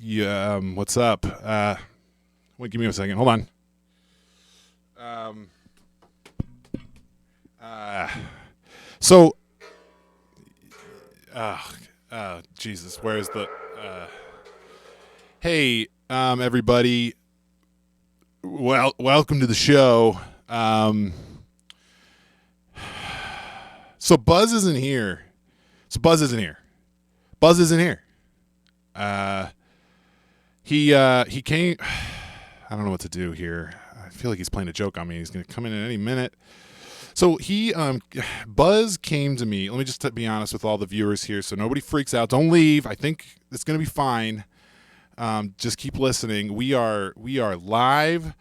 Yeah, what's up? Wait, give me a second. Hold on. Jesus, where's the? Hey, everybody. Well, welcome to the show. So Buzz isn't here. Buzz isn't here. He came. I don't know what to do here. I feel like he's playing a joke on me. He's going to come in at any minute. So Buzz came to me. Let me just be honest with all the viewers here, so nobody freaks out. Don't leave. I think it's going to be fine. Just keep listening. We are live,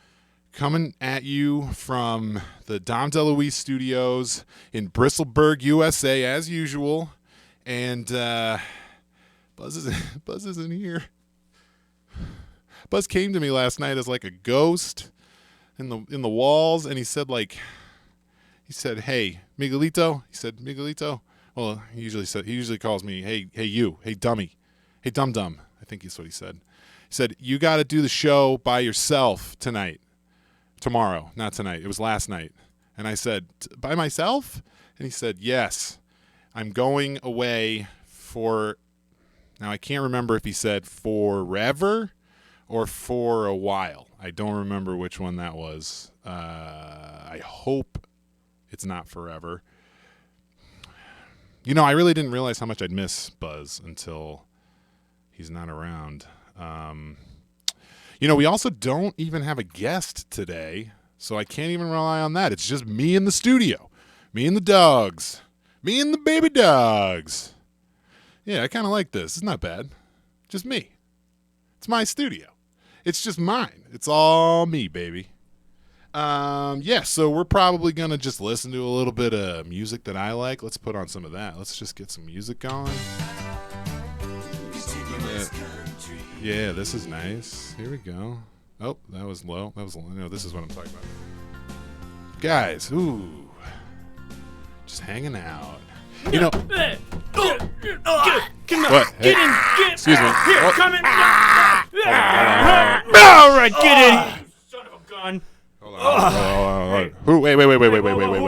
coming at you from the Dom DeLuise Studios in Bristleburg, USA, as usual. And Buzz isn't here. Buzz came to me last night as like a ghost in the walls, and he said, "Hey, Miguelito." He said, "Miguelito." Well, he usually calls me, "Hey, you, hey, dummy, hey, dum-dum." I think that's what he said. He said, "You got to do the show by yourself tomorrow, not tonight. It was last night." And I said, "By myself?" And he said, "Yes, I'm going away for." Now I can't remember if he said forever or for a while. I don't remember which one that was. I hope it's not forever. You know, I really didn't realize how much I'd miss Buzz until he's not around. We also don't even have a guest today, so I can't even rely on that. It's just me in the studio, me and the dogs, me and the baby dogs. Yeah, I kind of like this. It's not bad. Just me. It's my studio. It's just mine. It's all me, baby. So we're probably going to just listen to a little bit of music that I like. Let's put on some of that. Let's just get some music going. Yeah, this is nice. Here we go. Oh, that was low. No, this is what I'm talking about. Guys, just hanging out. You know. What? Hey, excuse me. Here, come in. All right, get in. Son of a gun. Hold on. Wait.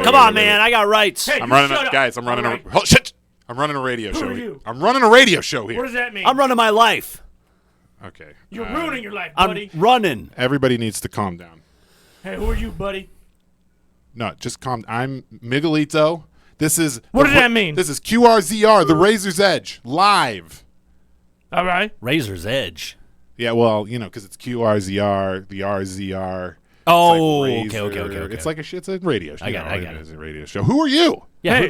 Come on, man. I got rights. Hey, I'm running a radio show. Who are you? I'm running a radio show here. What does that mean? I'm running my life. Okay. You're ruining your life, buddy. I'm running. Everybody needs to calm down. Hey, who are you, buddy? No, just calm. I'm Miguelito. This is. What does that mean? This is QRZR, the Razor's Edge, live. All right. Razor's Edge. Yeah, well, because it's QRZR, the RZR. Oh, it's like okay. It's like it's a radio show. I got it. It's a radio show. Who are you? Yeah. Hey.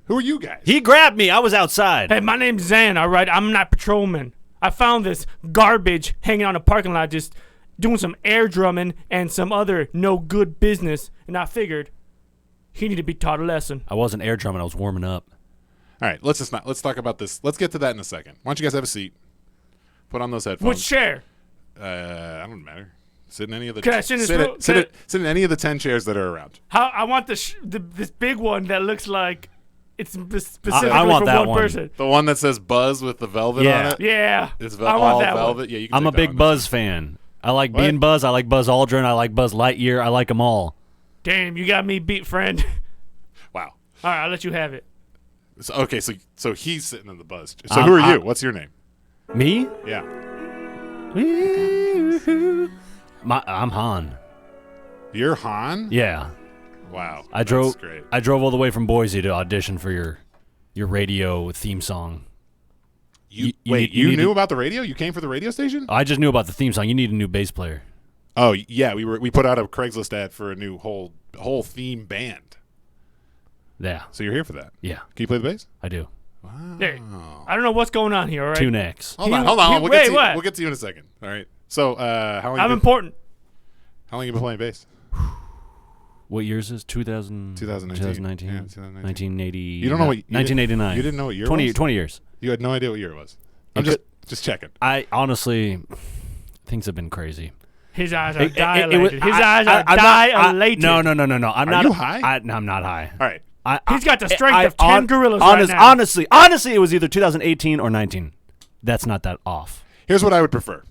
Who are you guys? He grabbed me. I was outside. Hey, my name's Zan, all right? I'm not patrolman. I found this garbage hanging on a parking lot just doing some air drumming and some other no good business, and I figured he needed to be taught a lesson. I wasn't air drumming. I was warming up. All right, let's talk about this. Let's get to that in a second. Why don't you guys have a seat? Put on those headphones. Which chair? I don't matter. Sit in any of the. Can I sit in this sit in any of the 10 chairs that are around. I want this big one that looks like it's specifically I want for that one one. person. The one that says Buzz with the velvet on it. Yeah. It's I want all that velvet. one. Yeah, you can I'm a take that big one. Buzz fan. I like being Buzz. I like Buzz Aldrin. I like Buzz Lightyear. I like them all. Damn, you got me beat, friend. Wow. All right, I'll let you have it. So he's sitting in the Buzz. So who are you? What's your name? Me? Yeah. I'm Han. You're Han? Yeah. Wow. I drove That's great. I drove all the way from Boise to audition for your radio theme song. You need knew to- about the radio? You came for the radio station? I just knew about the theme song. You need a new bass player. Oh yeah, we put out a Craigslist ad for a new whole theme band. Yeah. So you're here for that? Yeah. Can you play the bass? I do. Wow. Hey, I don't know what's going on here, all right? Two necks. Hold on. Wait, what? We'll get to you in a second. All right. So how long? I'm important. How long you been playing bass? What year is this? 2019. 2019. Yeah, 2019. 1980. You don't know what? 1989. You didn't know what year? 20 it was? 20 years. You had no idea what year it was. I'm just checking. I honestly, things have been crazy. His eyes are It dilated. was- His eyes are I'm not- dilated. No. I'm not. you high? I'm not high. All right. He's got the strength of 10 gorillas right now. Honestly, it was either 2018 or 19. That's not that off. Here's what I would prefer.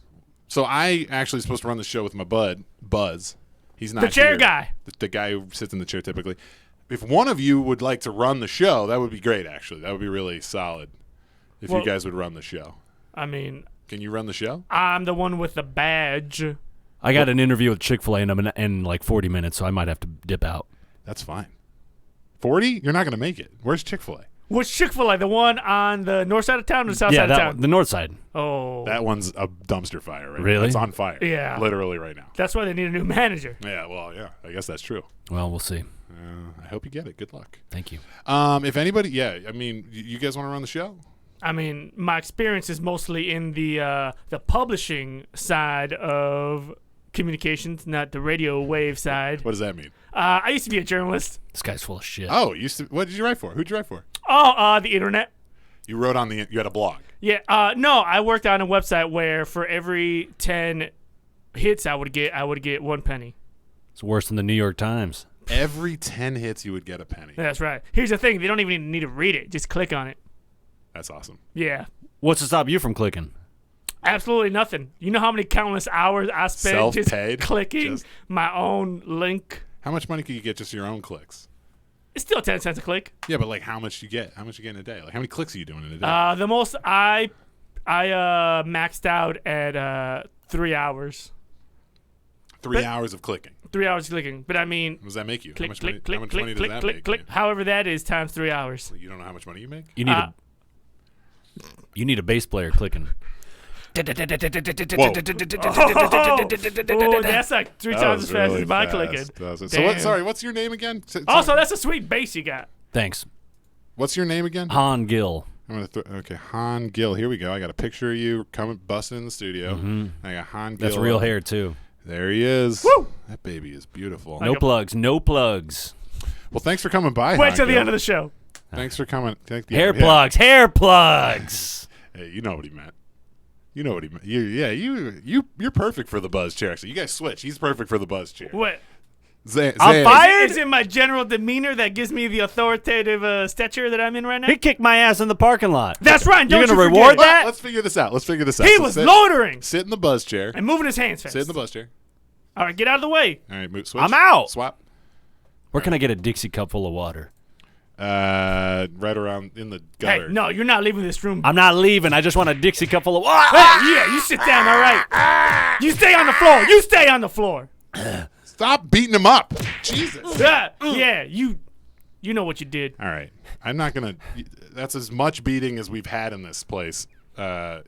So I actually supposed to run the show with my bud, Buzz. He's not The chair here. guy. The guy who sits in the chair typically. If one of you would like to run the show, that would be great, actually. That would be really solid if you guys would run the show. I mean, can you run the show? I'm the one with the badge. I got an interview with Chick-fil-A in like 40 minutes, so I might have to dip out. That's fine. 40? You're not going to make it. Where's Chick-fil-A? Which Chick-fil-A? The one on the north side of town or the south side of town? The north side. Oh. That one's a dumpster fire right Really? now. It's on fire. Yeah. Literally right now. That's why they need a new manager. Yeah, well, yeah. I guess that's true. Well, we'll see. I hope you get it. Good luck. Thank you. If anybody, I mean, you guys want to run the show? I mean, my experience is mostly in the publishing side of communications, not the radio wave side. What does that mean? I used to be a journalist. This guy's full of shit. Oh, what did you write for? Who'd you write for? Oh, the internet. You wrote on you had a blog. Yeah. No, I worked on a website where for every 10 hits I would get 1 penny. It's worse than the New York Times. Every 10 hits, you would get a penny. That's right. Here's the thing: they don't even need to read it; just click on it. That's awesome. Yeah. What's to stop you from clicking? Absolutely nothing. You know how many countless hours I spent just Self-paid? clicking Just- my own link? How much money could you get just your own clicks? It's still 10 cents a click. Yeah, but like how much you get? How much you get in a day? Like how many clicks are you doing in a day? The most I maxed out at 3 hours. 3 hours of clicking. 3 hours clicking, but I mean, What does that make you? click, how much click, money, click, how much click, money click, does that click, make click. you? However that is times 3 hours. You don't know how much money you make? You need a bass player clicking. Oh, that's like 3 That times was as fast really as my fast. clicking. That was- Damn. sorry, what's your name again? Also, that's a sweet bass you got. Thanks. What's your name again? Han Gill. I'm gonna okay, Han Gill. Here we go. I got a picture of you coming busting in the studio. I got Han Gill. That's real hair, too. There he is. Woo! That baby is beautiful. No plugs. No plugs. Well, thanks for coming by. Wait Han till the Gill. end of the show. Thanks for coming. Hair plugs. Hair plugs. Hey, you know what he meant. You know what he meant. You're perfect for the buzz chair. Actually, you guys switch. He's perfect for the buzz chair. What? I'm fired? Is it my general demeanor that gives me the authoritative stature that I'm in right now? He kicked my ass in the parking lot. That's right. You're Don't gonna you forget reward it. that? Let's figure this out. He was loitering Sit in the buzz chair. and moving his hands fast. Sit in the buzz chair. All right, get out of the way. All right, move. Switch. I'm out. Swap. Where can I get a Dixie cup full of water? Right around in the gutter. Hey, no, you're not leaving this room. I'm not leaving. I just want a Dixie cup full of water. Hey, yeah, you sit down, all right? You stay on the floor. You stay on the floor. Stop beating him up. Jesus. Yeah, you know what you did. All right. I'm not gonna. That's as much beating as we've had in this place. Well,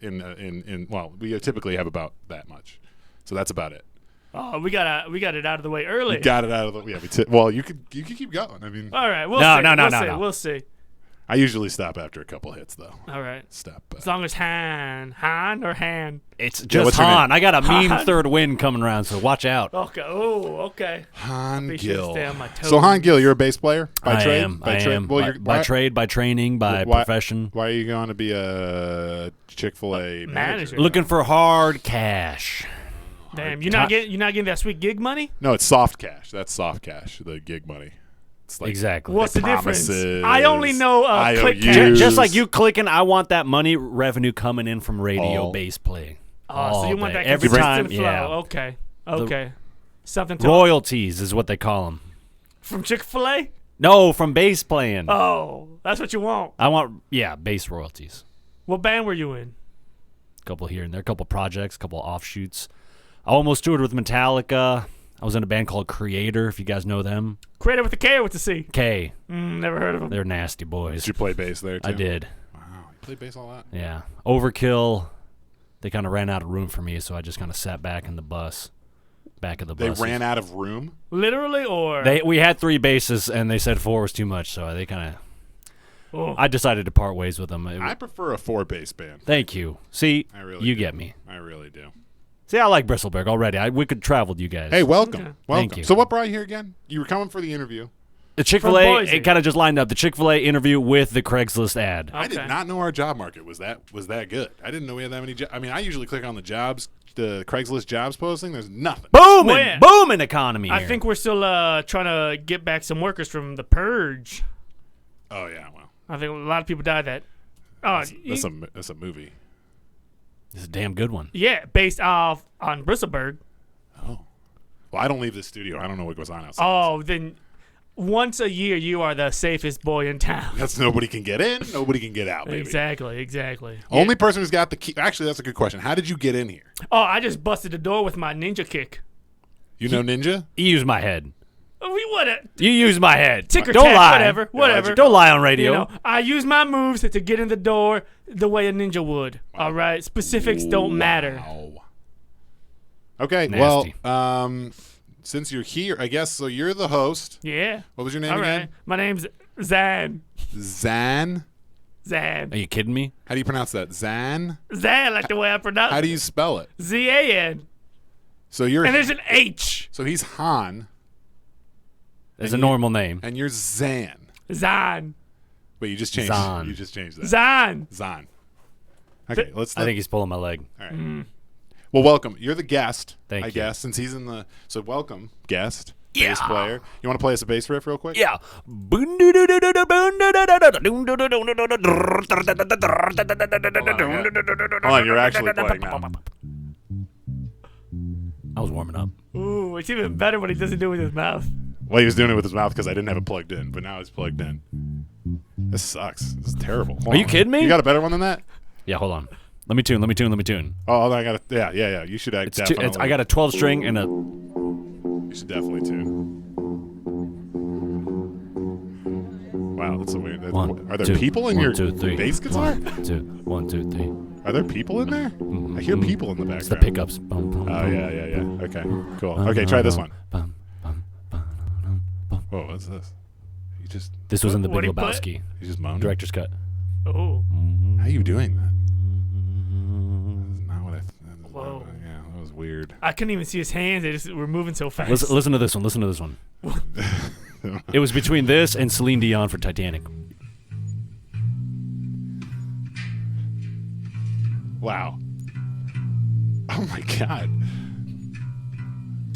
we typically have about that much, so that's about it. Oh, we got it out of the way early. Got it out of the. Yeah. Well, you could keep going. I mean, All right, No. We'll see. I usually stop after a couple hits though. All right. Stop. As long as Han or Han. It's what's just your Han. name? I got a mean Han. third wind coming around, so watch out. Okay. Oh, okay. Han Be sure to Gill. stay on my toes. So Han Gill, you're a bass player by I trade. am. By I trade. am. Well, By trade, by training, by why- profession. Why are you going to be a Chick-fil-A Manager. Looking for hard cash. Damn, you're not getting that sweet gig money? No, it's soft cash. That's soft cash. The gig money. It's like Exactly. What's the difference? promises, I only know click IOUs. cash. Just like you clicking, I want that money revenue coming in from radio All- bass play. Oh, so you want that every consistent time? flow? Yeah. Okay. Something to Royalties is what they call them. from Chick-fil-A? No, from bass playing. Oh, that's what you want. I want bass royalties. What band were you in? A couple here and there, a couple projects, a couple offshoots. I almost toured with Metallica. I was in a band called Creator, if you guys know them. Creator with the K or with the C? K. Never heard of them. They're nasty boys. Did you play bass there too? I did. Wow, you played bass a lot. Yeah. Overkill. They kind of ran out of room for me, so I just kind of sat back in the bus. Back of the They bus. ran out of room. Literally or? We had 3 basses, and they said 4 was too much, so they kind of. Oh. I decided to part ways with them. I prefer a 4-bass band. Thank you. See, I really you do. get me. I really do. See, I like Bristleberg already. We could travel with you guys. Hey, welcome. Okay. Welcome. Thank you. So what brought you here again? You were coming for the interview. The Chick-fil-A, Boise. it kind of just lined up. The Chick-fil-A interview with the Craigslist ad. I did Okay. not know our job market was that good. I didn't know we had that many jobs. I mean, I usually click on the Craigslist jobs posting. There's nothing. Booming, Well, yeah. booming economy I here. think we're still trying to get back some workers from the purge. Oh yeah, well, I think a lot of people died that. Oh, that's a movie. It's a damn good one. Yeah, based off on Bristleberg. Oh. Well, I don't leave the studio. I don't know what goes on outside. Oh, then once a year you are the safest boy in town. That's nobody can get in, nobody can get out, baby. Exactly. Only person who's got the key. Actually, that's a good question. How did you get in here? Oh, I just busted the door with my ninja kick. You know Ninja? You use my head. We would have. You use my head. Tick or Don't tack, lie. whatever. Don't lie on radio. You know, I use my moves to get in the door the way a ninja would. All right, specifics don't matter. Wow. Okay, Nasty. well, since you're here, I guess, so you're the host. Yeah. What was your name All again? right. My name's Zan. Zan? Are you kidding me? How do you pronounce that? Zan? Zan, like the way I pronounce How do you spell it? Z-A-N. So you're And there's an H. So he's Han It's a normal name. and you're Zan. Zan. Wait, you just changed Zan. You just changed that. Zan. Zan. Okay, let's I think he's pulling my leg. all right. Well, welcome. You're the guest, Thank I you. guess, since he's in the so welcome, guest, bass player. You want to play us a bass riff real quick? Yeah. Hold on, you're actually playing now. I was warming up. Ooh, it's even better when he doesn't do it with his mouth. Well, he was doing it with his mouth because I didn't have it plugged in, but now it's plugged in. This sucks. This is terrible. Hold Are you on. kidding me? You got a better one than that? Yeah, hold on. Let me tune. Oh, I got it. Yeah. You should definitely. I got a 12 string and a. You should definitely tune. Wow, that's a weird. Are there people in your bass guitar? 1, 2, 3. Are there people in there? I hear people in the background. It's the pickups. Oh yeah. Okay, cool. Okay, try this one. Whoa, what's this? You just This was in the Big What'd he put? Lebowski you just moaned. director's cut. Oh. How are you doing that? That's not what I. Whoa. Yeah, that was weird. I couldn't even see his hands. They just were moving so fast. Listen to this one. It was between this and Celine Dion for Titanic. Wow. Oh my God.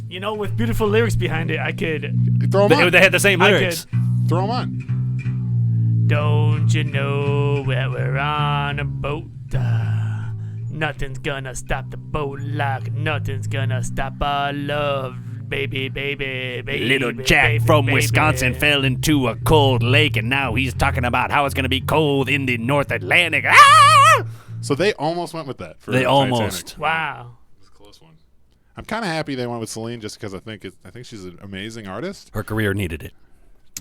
You know, with beautiful lyrics behind it, I could. Throw them on. They had the same I lyrics. Throw them on. Don't you know that we're on a boat? Nothing's gonna stop the boat like nothing's gonna our love, baby. Little Jack baby, from baby. Wisconsin fell into a cold lake, and now he's talking about how it's going to be cold in the North Atlantic. Ah! So they almost went with that. For They Titanic. almost. Wow. It was a close one. I'm kind of happy they went with Celine just because I think she's an amazing artist. Her career needed it.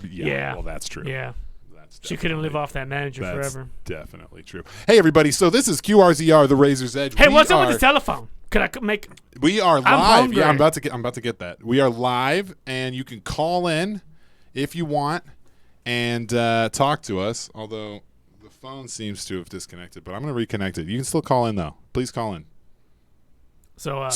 Yeah. Well, that's true. Yeah. That's She couldn't live off that manager That's forever. definitely true. Hey, everybody. So this is QRZR, the Razor's Edge. Hey, We what's up are- with the telephone? Could I make? We are live. hungry. Yeah, I'm about to get that. We are live, and you can call in if you want and talk to us. Although the phone seems to have disconnected, but I'm going to reconnect it. You can still call in though. Please call in. So.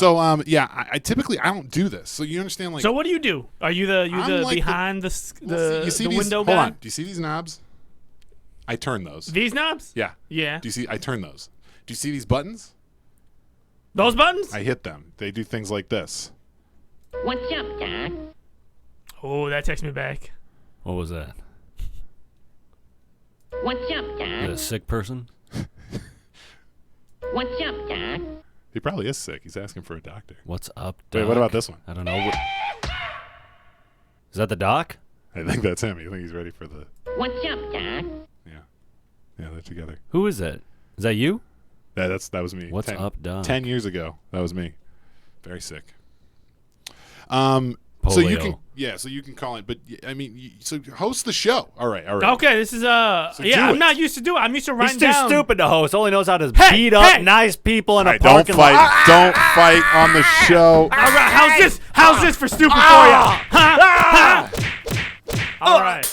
Yeah, I typically I don't do this. So you understand, like. So what do you do? Are you the I'm like behind you the see these, window hold guy? on. Do you see these knobs? I turn those. These knobs? Yeah. Yeah. Do you see? I turn those. Do you see these buttons? Those buttons? I hit them. They do things like this. What's up, Doc? Oh, that takes me back. What was that? What's up, Is Doc? that a sick person? What's up, Doc? He probably is sick. He's asking for a doctor. What's up, Wait, Doc? what about this one? I don't know. Is that the doc? I think that's him. I think he's ready for the. What's up, Doc? Yeah, they're together. Who is that? Is that you? That was me. What's up, Doc? 10 years ago, that was me. Very sick. So you can so you can call in, but I mean, so host the show. All right. Okay, this is do I'm it. not used to do it. I'm used to writing He's too down. stupid to host. Only knows how to Hey, beat up hey! nice people in All a right, don't parking fight. lot. Don't fight on the show. All right, how's this for stupid for you? Huh? All right.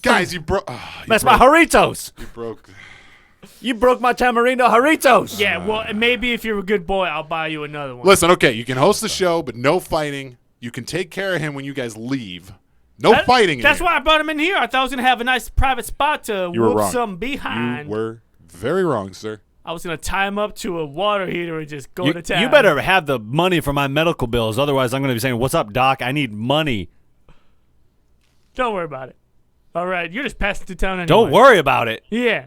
Guys, you broke. That's my Haritos. You broke. You broke my tamarindo Haritos. Yeah, well, maybe if you're a good boy, I'll buy you another one. Listen, okay, you can host the show, but no fighting. You can take care of him when you guys leave. No fighting. That's in why I brought him in here. I thought I was gonna have a nice private spot to You were whoop wrong. some behind. You were very wrong, sir. I was gonna tie him up to a water heater and just go to town. You better have the money for my medical bills. Otherwise, I'm going to be saying, "What's up, Doc? I need money." Don't worry about it. All right, you're just passing through town anyway. Don't worry about it. Yeah.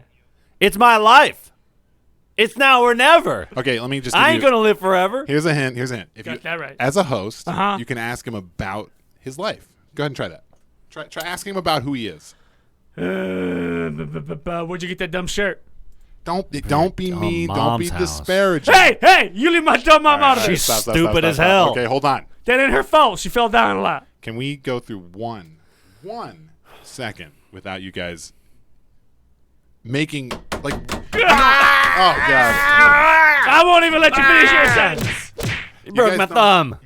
It's my life. It's now or never. Okay, let me just. Give I ain't you, gonna live forever. Here's a hint. If Got you, that right. as a host, Uh-huh. you can ask him about his life. Go ahead and try that. Try asking him about who he is. Where'd you get that dumb shirt? Don't be mean. Don't mom's be house. disparaging. Hey! You leave my dumb mom out of She's this. stupid as hell. Okay, hold on. That ain't her fault. She fell down a lot. Can we go through one second without you guys making like? Oh God! I won't even let you finish your sentence. You broke guys my don't- thumb.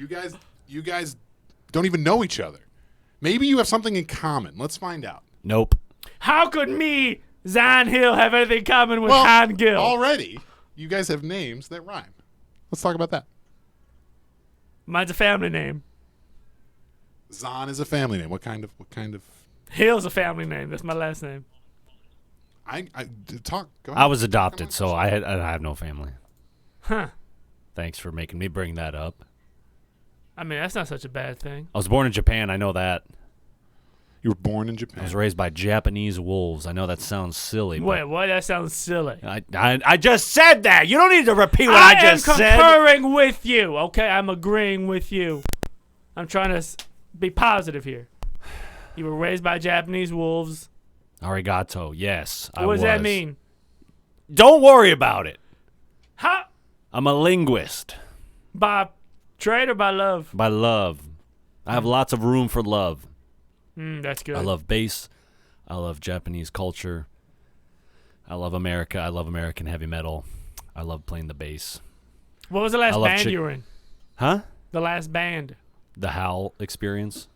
You guys don't even know each other. Maybe you have something in common. Let's find out. Nope. How could me, Zion Hill, have anything in common with Han Gill? Already, you guys have names that rhyme. Let's talk about that. Mine's a family name. Zahn is a family name. What kind of? Hill's a family name. That's my last name. Talk. Go ahead. I was adopted, so I have no family. Huh. Thanks for making me bring that up. I mean, that's not such a bad thing. I was born in Japan. I know that. You were born in I Japan. was raised by Japanese wolves. I know that sounds silly. Wait, But what? That sounds silly. I just said that. You don't need to repeat what I just am said. concurring with you, okay? I'm agreeing with you. I'm trying to be positive here. You were raised by Japanese wolves. Arigato. Yes, I was. What does that mean? Don't worry about it. How? I'm a linguist. By trade or by love? By love. I have lots of room for love. That's good. I love bass. I love Japanese culture. I love America. I love American heavy metal. I love playing the bass. What was the last I love band you were in? Huh? The last band. The Howl Experience.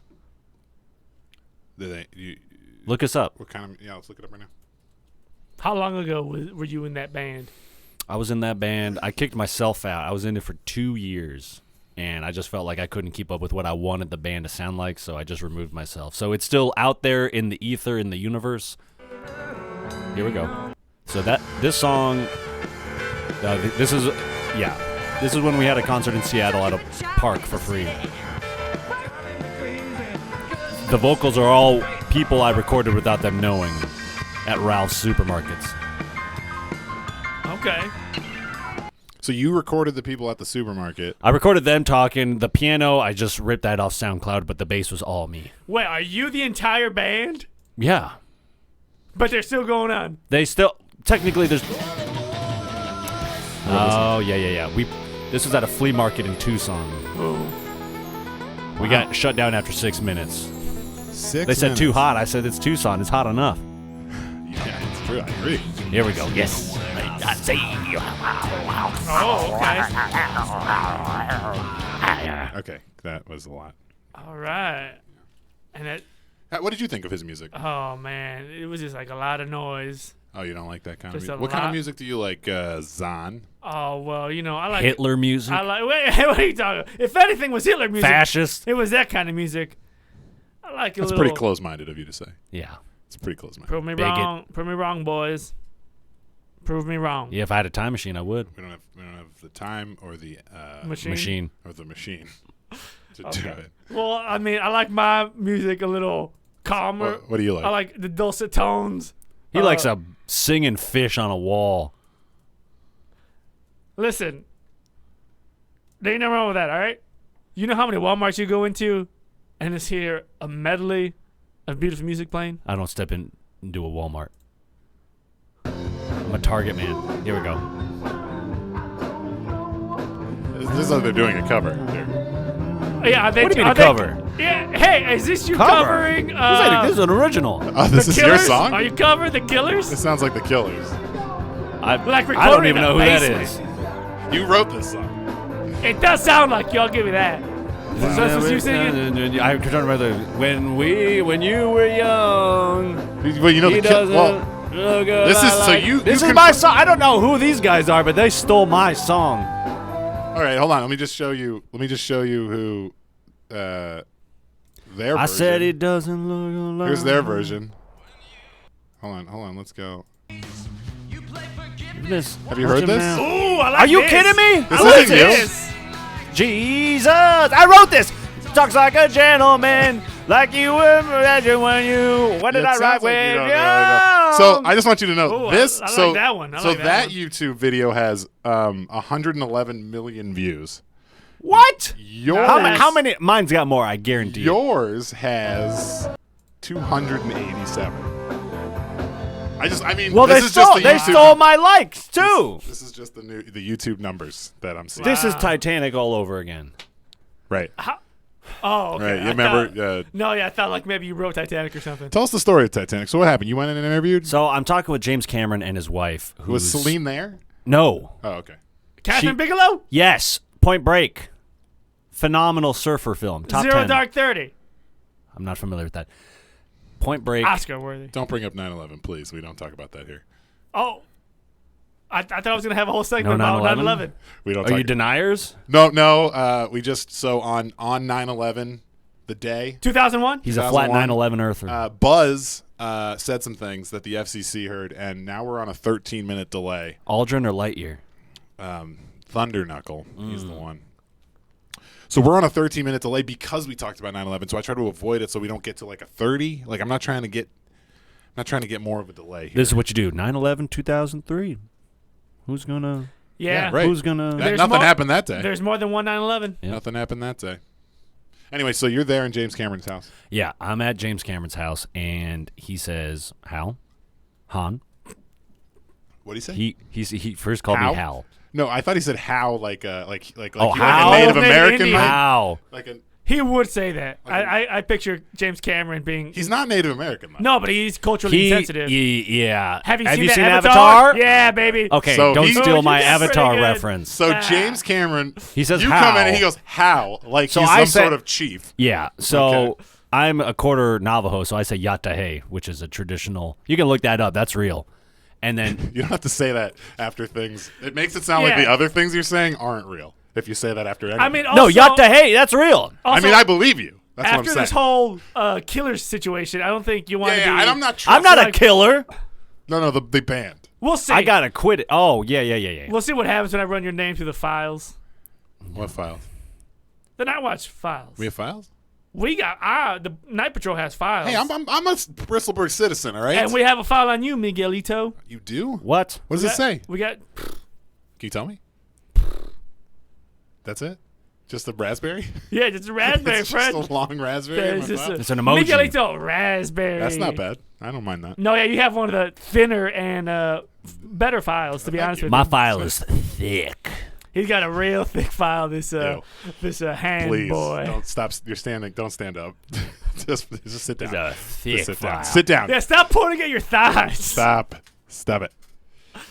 You, Look us up. what kind of? Yeah, let's look it up right now. How long ago were you in that band? I was in that band. I kicked myself out. I was in it for 2 years, and I just felt like I couldn't keep up with what I wanted the band to sound like, so I just removed myself. So it's still out there in the ether, in the universe. Here we go. So this song, this is when we had a concert in Seattle at a park for free. The vocals are all people I recorded without them knowing at Ralph's Supermarkets. Okay. So you recorded the people at the supermarket. I recorded them talking. The piano, I just ripped that off SoundCloud, but the bass was all me. Wait, are you the entire band? Yeah. But they're still going on. They still, technically, there's... Oh, yeah. This was at a flea market in Tucson. Oh. We got shut down after 6 minutes. 6 They said minutes. too hot. I said it's Tucson. It's hot enough. Yeah, it's true. I agree. Here we go. Yes. I see you. Oh, okay. Okay, that was a lot. All right. And it, What did you think of his music? oh, man. It was just like a lot of noise. Oh, you don't like that kind of Just music? a What kind of lot. music do you like, Zahn? Oh, well, you know, I like Hitler music. I like. Wait, what are you talking? If anything was Hitler music, Fascist. it was that kind of music. I like a That's little. pretty close-minded of you to say. Yeah. It's pretty close-minded. Prove me Bigot. wrong. Prove me wrong, boys. Prove me wrong. Yeah, if I had a time machine, I would. We don't have the time or the Machine. or the machine to do Okay. it. Well, I mean, I like my music a little calmer. What do you like? I like the dulcet tones. He likes a singing fish on a wall. Listen, there ain't nothing wrong with that, all right? You know how many Walmarts you go into and it's here a medley of beautiful music playing? I don't step into a Walmart. I'm a Target man. Here we go. This is like they're doing a cover. Yeah, What do you mean a cover? Yeah, hey, is this you Cover? covering? This is an original. Oh, this the is Killers? your song? Are you covering the Killers? This sounds like the Killers. I Like don't recorded even in know a who that basement. is. You wrote this song. It does sound like you. I'll give you that. So that's what you singing? I'm trying to remember when you were young. Well, you know He the doesn't Well, look good. this is- so you This can- is my song. I don't know who these guys are, but they stole my song. all right, hold on. Let me just show you who their version. I said it doesn't look alike. Here's their version. Hold on. Let's go. This. Have you heard this? Ooh, I like Are you this. kidding me? This I like isn't you. this. Jesus, I wrote this. Talks like a gentleman. Like you would imagine when you. What did Yeah, I it write sounds like you with? don't know. So I just want you to know Ooh, this. I like so that one. I so like that, that one. YouTube video has 111 million views. What? Yours, How many? Mine's got more, I guarantee you. yours has 287. I mean, Well, this they is just the YouTube. stole my likes, too. This is just the YouTube numbers that I'm seeing. This is Titanic all over again. Right. Oh, okay. Right. You I remember? thought- no, yeah, I thought like maybe you wrote Titanic or something. Tell us the story of Titanic. So what happened? You went in and interviewed? So I'm talking with James Cameron and his wife. Was Celine there? No. Oh, okay. Catherine Bigelow? Yes. Point Break. Phenomenal surfer film. Top Zero 10. Dark 30. I'm not familiar with that. Point Break. Oscar worthy. Don't bring up 9/11, please. We don't talk about that here. Oh. I thought I was going to have a whole segment No about 9/11? 9/11. We don't. Are talk you deniers? No. We just on 9/11, the day. 2001? He's a flat 2001. 9/11 earther. Buzz said some things that the FCC heard, and now we're on a 13-minute delay. Aldrin or Lightyear? Thunder Knuckle, he's the one. So we're on a 13-minute delay because we talked about 9/11. So I try to avoid it so we don't get to like a 30. Like I'm not trying to get more of a delay here. This is what you do. 9/11, 2003. Who's gonna? Yeah. right. Who's gonna? There's Nothing more- happened that day. There's more than one 9/11. Yeah. Nothing happened that day. Anyway, so you're there in James Cameron's house. Yeah, I'm at James Cameron's house, and he says, "Hal, Han." What did he say? He first called Hal? me Hal. No, I thought he said how, like Oh, like how? a Native Native American. Indian. might- How? Like a, He would say that. Like I picture James Cameron being. he's not Native American. Though. No, but he's culturally insensitive. Yeah. Have you seen seen that Avatar? Yeah, baby. Okay, So don't he's- steal Oh, my you did Avatar pretty good. reference. So Ah. James Cameron, He says you how. come in and he goes how, like So he's I some said- sort of chief. Yeah, so Okay. I'm a quarter Navajo, so I say Yatahe, which is a traditional. You can look that up. That's real. And then You don't have to say that after things. It makes it sound like Yeah. the other things you're saying aren't real. If you say that after anything. I mean, no, also, Yatahe, that's real. I mean, I believe you. That's what I'm after saying. this whole killer situation, I don't think you want to yeah, be. I'm not. I'm not a like- killer. No, the band. We'll see. I gotta quit it. Oh yeah. We'll see what happens when I run your name through the files. What files? The Night Watch files. We have files. We got the Night Patrol has files. Hey, I'm a Bristolburg citizen. All right. and we have a file on you, Miguelito. You do? What? What does it say? We got. Can you tell me? That's it? Just a raspberry? Yeah, just a raspberry, It's friend. just a long raspberry. in There's my just file? It's an emoji. Miguelito raspberry. That's not bad. I don't mind that. No, yeah, you have one of the thinner and better files. To be Thank honest you. with My you, file is thick. he's got a real thick file. This hand Please boy. don't stop. You're standing. Don't stand up. just sit down. It's a thick Just sit down. file. Sit down. Yeah, stop pointing at your thighs. Stop it.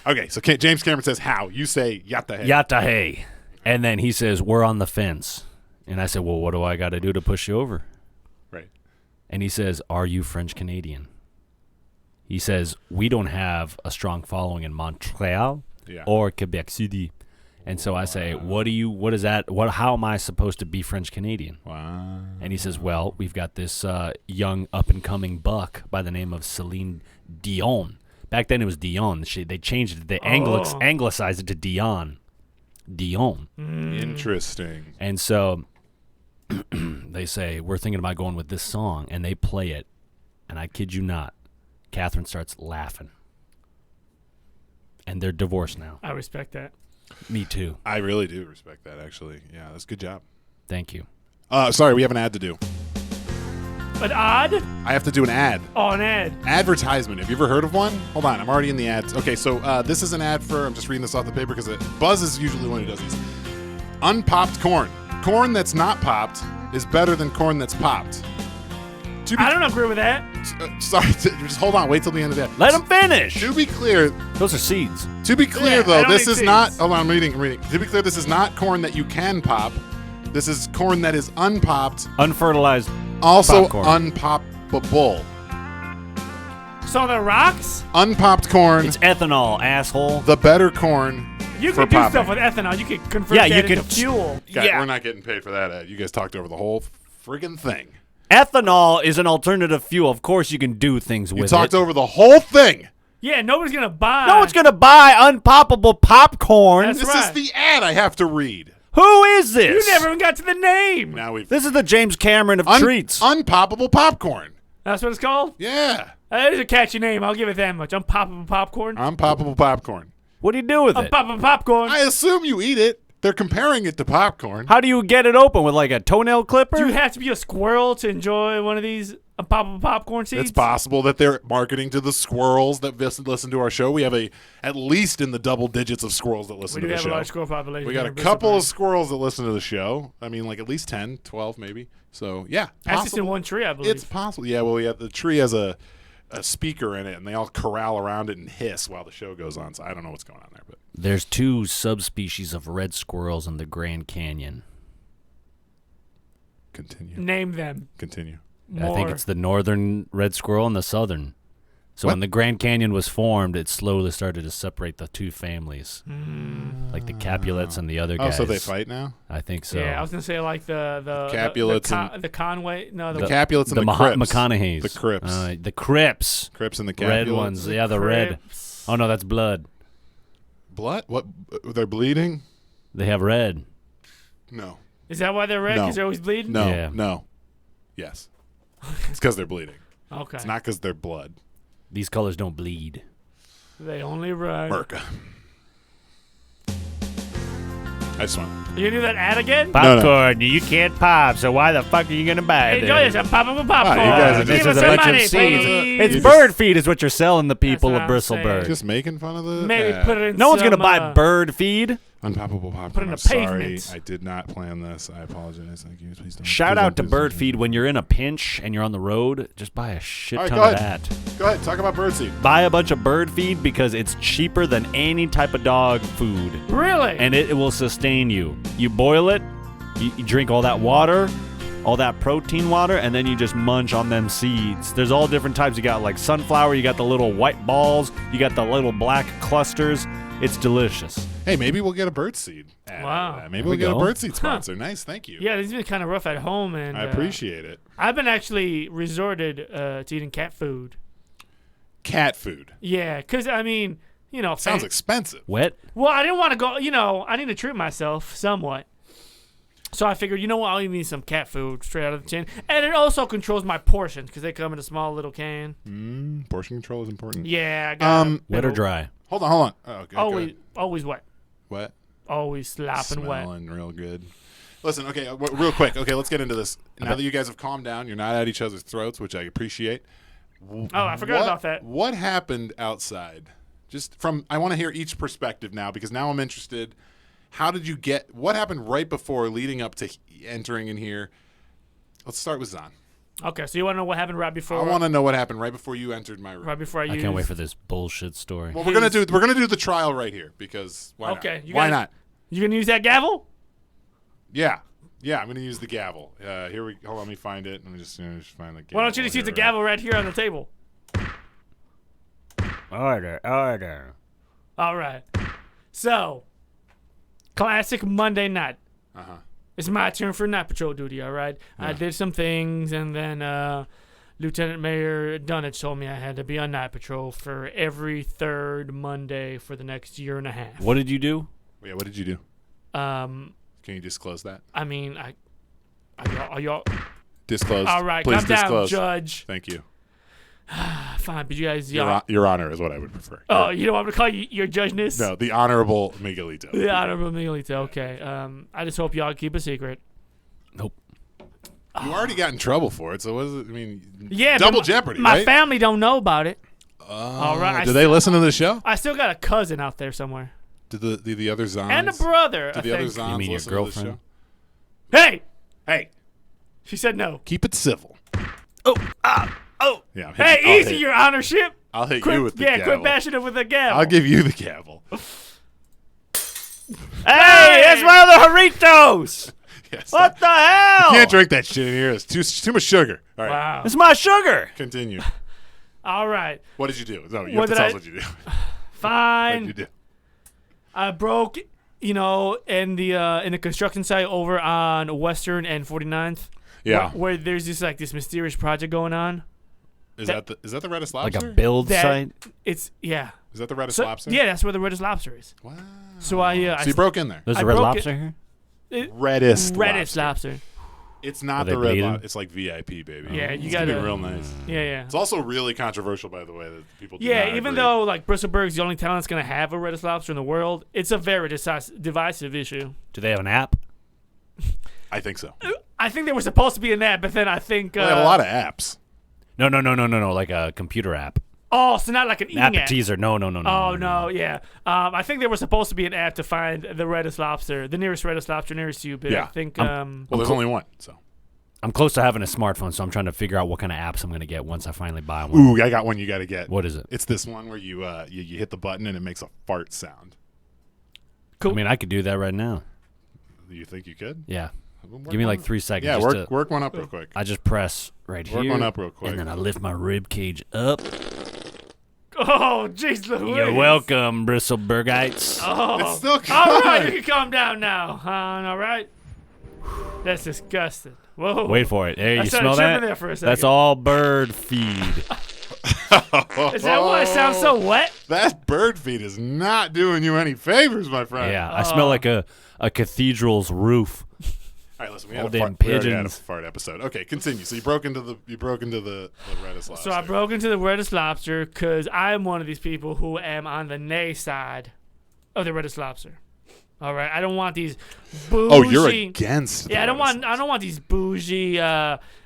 Okay, so James Cameron says how. You say yatta hey. Yatahe. And then he says, we're on the fence. And I said, well, what do I got to do to push you over? Right. And he says, are you French Canadian? He says, we don't have a strong following in Montreal Yeah. or Quebec City. And so I say, what is that? How am I supposed to be French Canadian? Wow. And he says, well, we've got this young up-and-coming buck by the name of Celine Dion. Back then it was Dion. They changed it. They anglicized it to Dion. Dion. Interesting. And so they say, we're thinking about going with this song. And they play it. And I kid you not, Catherine starts laughing. And they're divorced now. I respect that. Me too. I really do respect that, actually. Yeah, that's a good job. Thank you. Sorry, we have an ad to do. An odd? I have to do an ad. Oh, an ad. Advertisement. Have you ever heard of one? Hold on, I'm already in the ads. Okay, so this is an ad for, I'm just reading this off the paper because Buzz is usually the one who does these. Unpopped corn. Corn that's not popped is better than corn that's popped. I don't agree with that. Sorry, just hold on. Wait till the end of the ad. Let him finish. To be clear, Those are seeds. To be clear, Yeah, I though, don't this need is not. seeds. Hold on, I'm reading. To be clear, this is not corn that you can pop. This is corn that is unpopped, Unfertilized. also Popcorn. unpoppable. So the rocks? Unpopped corn, It's ethanol, asshole. the better corn. You for can do popping. stuff with ethanol. You can convert Yeah, that you into can- fuel. God, Yeah. we're not getting paid for that ad. You guys talked over the whole friggin' thing. Ethanol is an alternative fuel. Of course, you can do things You with talked it. over the whole thing. Yeah, nobody's gonna buy. No one's gonna buy unpoppable popcorn. That's This right. is the ad I have to read. Who is this? You never even got to the name. Now we've This is the James Cameron of treats. unpoppable popcorn. That's what it's called? Yeah, That is a catchy name. I'll give it that much. Unpoppable popcorn. unpoppable popcorn. What do you do with it? Unpoppable popcorn. I assume you eat it. They're comparing it to popcorn. How do you get it open with like a toenail clipper? Do you have to be a squirrel to enjoy one of these unpoppable popcorn seeds? It's possible that they're marketing to the squirrels that listen to our show. We have at least in the double digits of squirrels that listen We to do the have show. a large squirrel population. We got here a in Bristol, couple of Maryland. squirrels that listen to the show. I mean, like at least 10, 12 maybe. So, yeah. That's just in possible. one tree, I believe. It's possible. Yeah, well, the tree has a speaker in it, and they all corral around it and hiss while the show goes on. So I don't know what's going on there. But There's 2 subspecies of red squirrels in the Grand Canyon. continue. Name them. Continue. More. I think it's the northern red squirrel and the southern. So when the Grand Canyon was formed, it slowly started to separate the 2 families, like the Capulets and the other Oh, guys. so they fight now? I think so. Yeah, I was gonna say like the Capulets the Conway. No, The the Capulets and the Maha- Crips. McConaughey's. The Crips. The Crips. Crips and the Red Capulets. ones. Yeah, the red. Crips. Oh, no, that's blood. Blood? What? They're bleeding? They have red. No. Is that why they're red? No. Because they're always bleeding. No. Yeah. No. Yes. It's because they're bleeding. Okay. It's not because they're blood. These colors don't bleed. They only run. Merca. I just want. You gonna do that ad again? Popcorn. You can't pop, so why the fuck are you going to buy it? Enjoy this unpoppable popcorn. you guys are Give just us a some bunch of money, seeds. please. It's You bird feed is what you're selling the people what of I'm Bristleburg. saying. Just making fun of the. Maybe put it in. No one's some, going to buy bird feed. Unpoppable popcorn. Put it in I'm a sorry. pavement. I did not plan this. I apologize. Thank you. Please don't. Shout please out to don't do bird this. feed when you're in a pinch and you're on the road. Just buy a shit All right, ton go of ahead. that. Go ahead. Talk about birdseed. Buy a bunch of bird feed because it's cheaper than any type of dog food. Really? And it will sustain you. You boil it, you drink all that water, all that protein water, and then you just munch on them seeds. There's all different types. You got like sunflower, you got the little white balls, you got the little black clusters. It's delicious. Hey, maybe we'll get a birdseed. Wow. Maybe There we'll we get a go. birdseed sponsor. Nice. Thank you. Yeah, this has been kind of rough at home, and I appreciate it. I've been actually resorted to eating cat food. Cat food. Yeah, because I mean, you know, Sounds expensive. Wet? well, I didn't want to go. You know, I need to treat myself somewhat. So I figured, you know what, I'll eat me some cat food straight out of the tin, and it also controls my portions because they come in a small little can. Portion control is important. Yeah, I got Wet or dry? Hold on. Oh, okay. always wet, Wet. always slopping wet. Smelling real good. Listen, okay, real quick. Okay, let's get into this. Now that you guys have calmed down, you're not at each other's throats, which I appreciate. Oh, I forgot about that. What happened outside? I want to hear each perspective now because now I'm interested. How did you what happened right before leading up to entering in here? Let's start with Zahn. Okay, so you want to know what happened right before? I want to know what happened right before you entered my room. right before I I used. can't wait for this bullshit story. Well, we're gonna do the trial right here because why Okay, not? you Why gotta- not? You gonna use that gavel? Yeah, I'm gonna use the gavel. Here we hold on, let me find it. Let me just find the gavel. Why don't you just use the gavel right here on the table? Order. All right. So, classic Monday night. Uh-huh. It's my turn for night patrol duty, all right? I did some things, and then Lieutenant Mayor Dunnage told me I had to be on night patrol for every third Monday for the next year and a half. What did you do? Yeah, what did you do? Can you disclose that? I mean, are y'all Disclose. all right? Please Calm down, disclose. Judge. Thank you. Fine, but you guys, y'all. Your Honor is what I would prefer. Oh, you know what I'm gonna call you? Your judgeness? No, the Honorable Miguelito. The Honorable Miguelito. Okay. I just hope y'all keep a secret. Nope. You already got in trouble for it, so what is it? I mean, Yeah, double but jeopardy, My right? family don't know about it. All right. Do they listen to the show? I still got a cousin out there somewhere, Do the other Zons? and a brother. Do I the other think. Zons You mean your listen to the girlfriend? show? Hey, Hey, she said no. keep it civil. Oh, Yeah. hey, easy, your honorship. I'll hit Quit, you with the yeah, gavel. quit bashing it with a gavel. I'll give you the gavel. Hey, that's one of the Jarritos! Yes. What the hell? You can't drink that shit in here. It's too much sugar. All right. Wow. It's my sugar. Continue. All right, What did you do? No, you What have to did tell us I- what you do. fine. What did you do? I broke, in the construction site over on Western and 49th. Yeah. Where there's this mysterious project going on. Is that the reddest Like lobster? a build That site? it's yeah. Is that the reddest So, lobster? yeah, that's where the reddest lobster is. Wow. So I So you broke in there. There's I a red broke lobster here? Reddest Reddest lobster. lobster. It's not they the red bleeding? lobster. It's like VIP, baby. Yeah, you it's gonna be gotta- real nice. Yeah. It's also really controversial, by the way, that people do Yeah, not even agree. though like Bristolberg's the only town that's gonna have a Reddest lobster in the world, it's a very divisive issue. Do they have an app? I think so. I think they were supposed to be in that, but then I think They have a lot of apps. No. Like a computer app. Oh, so not like an eating app. Appetizer. No. Oh no, yeah. I think they were supposed to be an app to find the Reddest lobster, the nearest Reddest lobster nearest you. But I Yeah. think Well, there's only one, so. I'm close to having a smartphone, so I'm trying to figure out what kind of apps I'm going to get once I finally buy one. Ooh, I got one you got to get. What is it? It's this one where you hit the button and it makes a fart sound. cool. I mean, I could do that right now. Do you think you could? Yeah. Work Give me like one- 3 seconds. Yeah, just work one up real quick. I just press right Work here. one up real quick. And then I lift my rib cage up. Oh, jeez Louise. You're welcome, Bristlebergites. Oh. It's still All right, coming. you can calm down now. All right. That's disgusting. Whoa. Wait for it. Hey, I you started smell tripping that? there for a That's second. all bird feed. Is that why it sounds so wet? That bird feed is not doing you any favors, my friend. Yeah, I smell like a cathedral's roof. All right, listen. We All had a them fart. We already had a pigeons. fart episode. Okay, continue. So you broke into the Reddest lobster. So I broke into the Reddest lobster because I'm one of these people who am on the nay side of the Reddest lobster. All right, I don't want these bougie. Oh, you're against. Yeah, the I don't want these bougie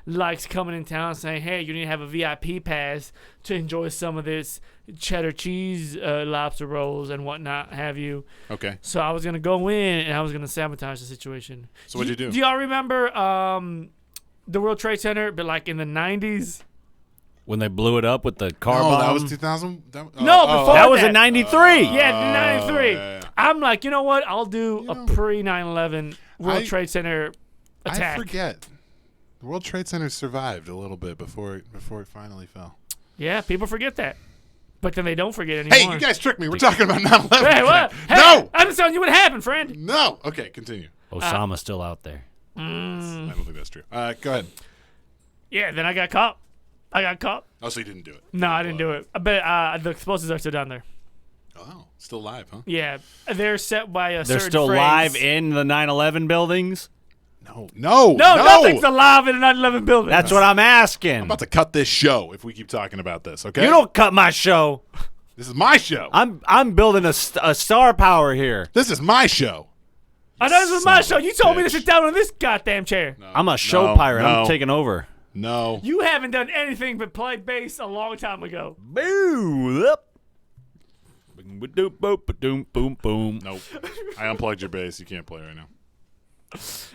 likes coming in town saying, "Hey, you need to have a VIP pass to enjoy some of this cheddar cheese lobster rolls and whatnot." Have you? Okay. So I was gonna go in and I was gonna sabotage the situation. So what'd you do? Do y'all remember the World Trade Center, but like in the '90s? When they blew it up with the car No, bomb. that was 2000. No, before That was that. in 93. Yeah, '93. yeah. I'm like, you know what? I'll do You a know, pre 9/11 World I- Trade Center attack. I forget. The World Trade Center survived a little bit before it finally fell. Yeah, people forget that, but then they don't forget anymore. Hey, you guys tricked me. We're talking about 9/11. Hey, what? Hey, No. I'm just telling you what happened, friend. No. Okay, continue. Osama's still out there. I don't think that's true. Go ahead. Yeah, then I got caught. Oh, so you didn't do it. No, I didn't do it. But the explosives are still down there. Oh, still live, huh? Yeah, they're set by a They're certain still phrase. live in the 9/11 buildings. No. No, nothing's alive in a 9/11 building. That's what I'm asking. I'm about to cut this show if we keep talking about this, okay? You don't cut my show. This is my show. I'm building a star power here. This is my show. I know this was my show. son of You a told me to bitch. sit down on this goddamn chair. I'm a show No, pirate. no. I'm taking over. No. You haven't done anything but play bass a long time ago. Boo! Up. Boom, boom, boom. Nope. I unplugged your bass. You can't play right now.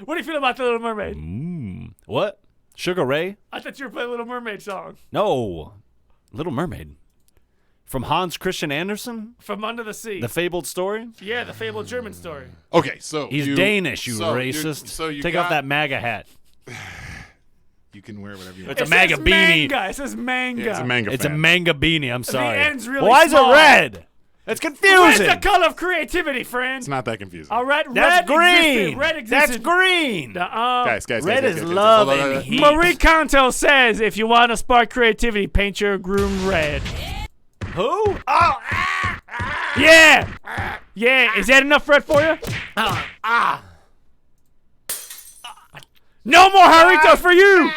What do you feel about the Little Mermaid? What? Sugar Ray? I thought you were playing Little Mermaid song. No. Little Mermaid. From Hans Christian Andersen? From Under the Sea. The fabled story? Yeah, the fabled German story. Okay, so He's Danish, you racist. So you Take off that MAGA hat. You can wear whatever you want. It's a MAGA says beanie. Manga. It says manga. Yeah, it's a manga. It's a fan. manga beanie. I'm sorry. end's really Why is it small. red? It's Red's confusing. the color of creativity, friend. It's not that confusing. All right, That's red green. Existed. Red existed. That's green. Guys, Red guys, is guys, love hold on, and hold on. heat. Marie Konto says, if you want to spark creativity, paint your groom red. Who? Oh, Yeah. Yeah. Is that enough red for you? No more Haritos for you.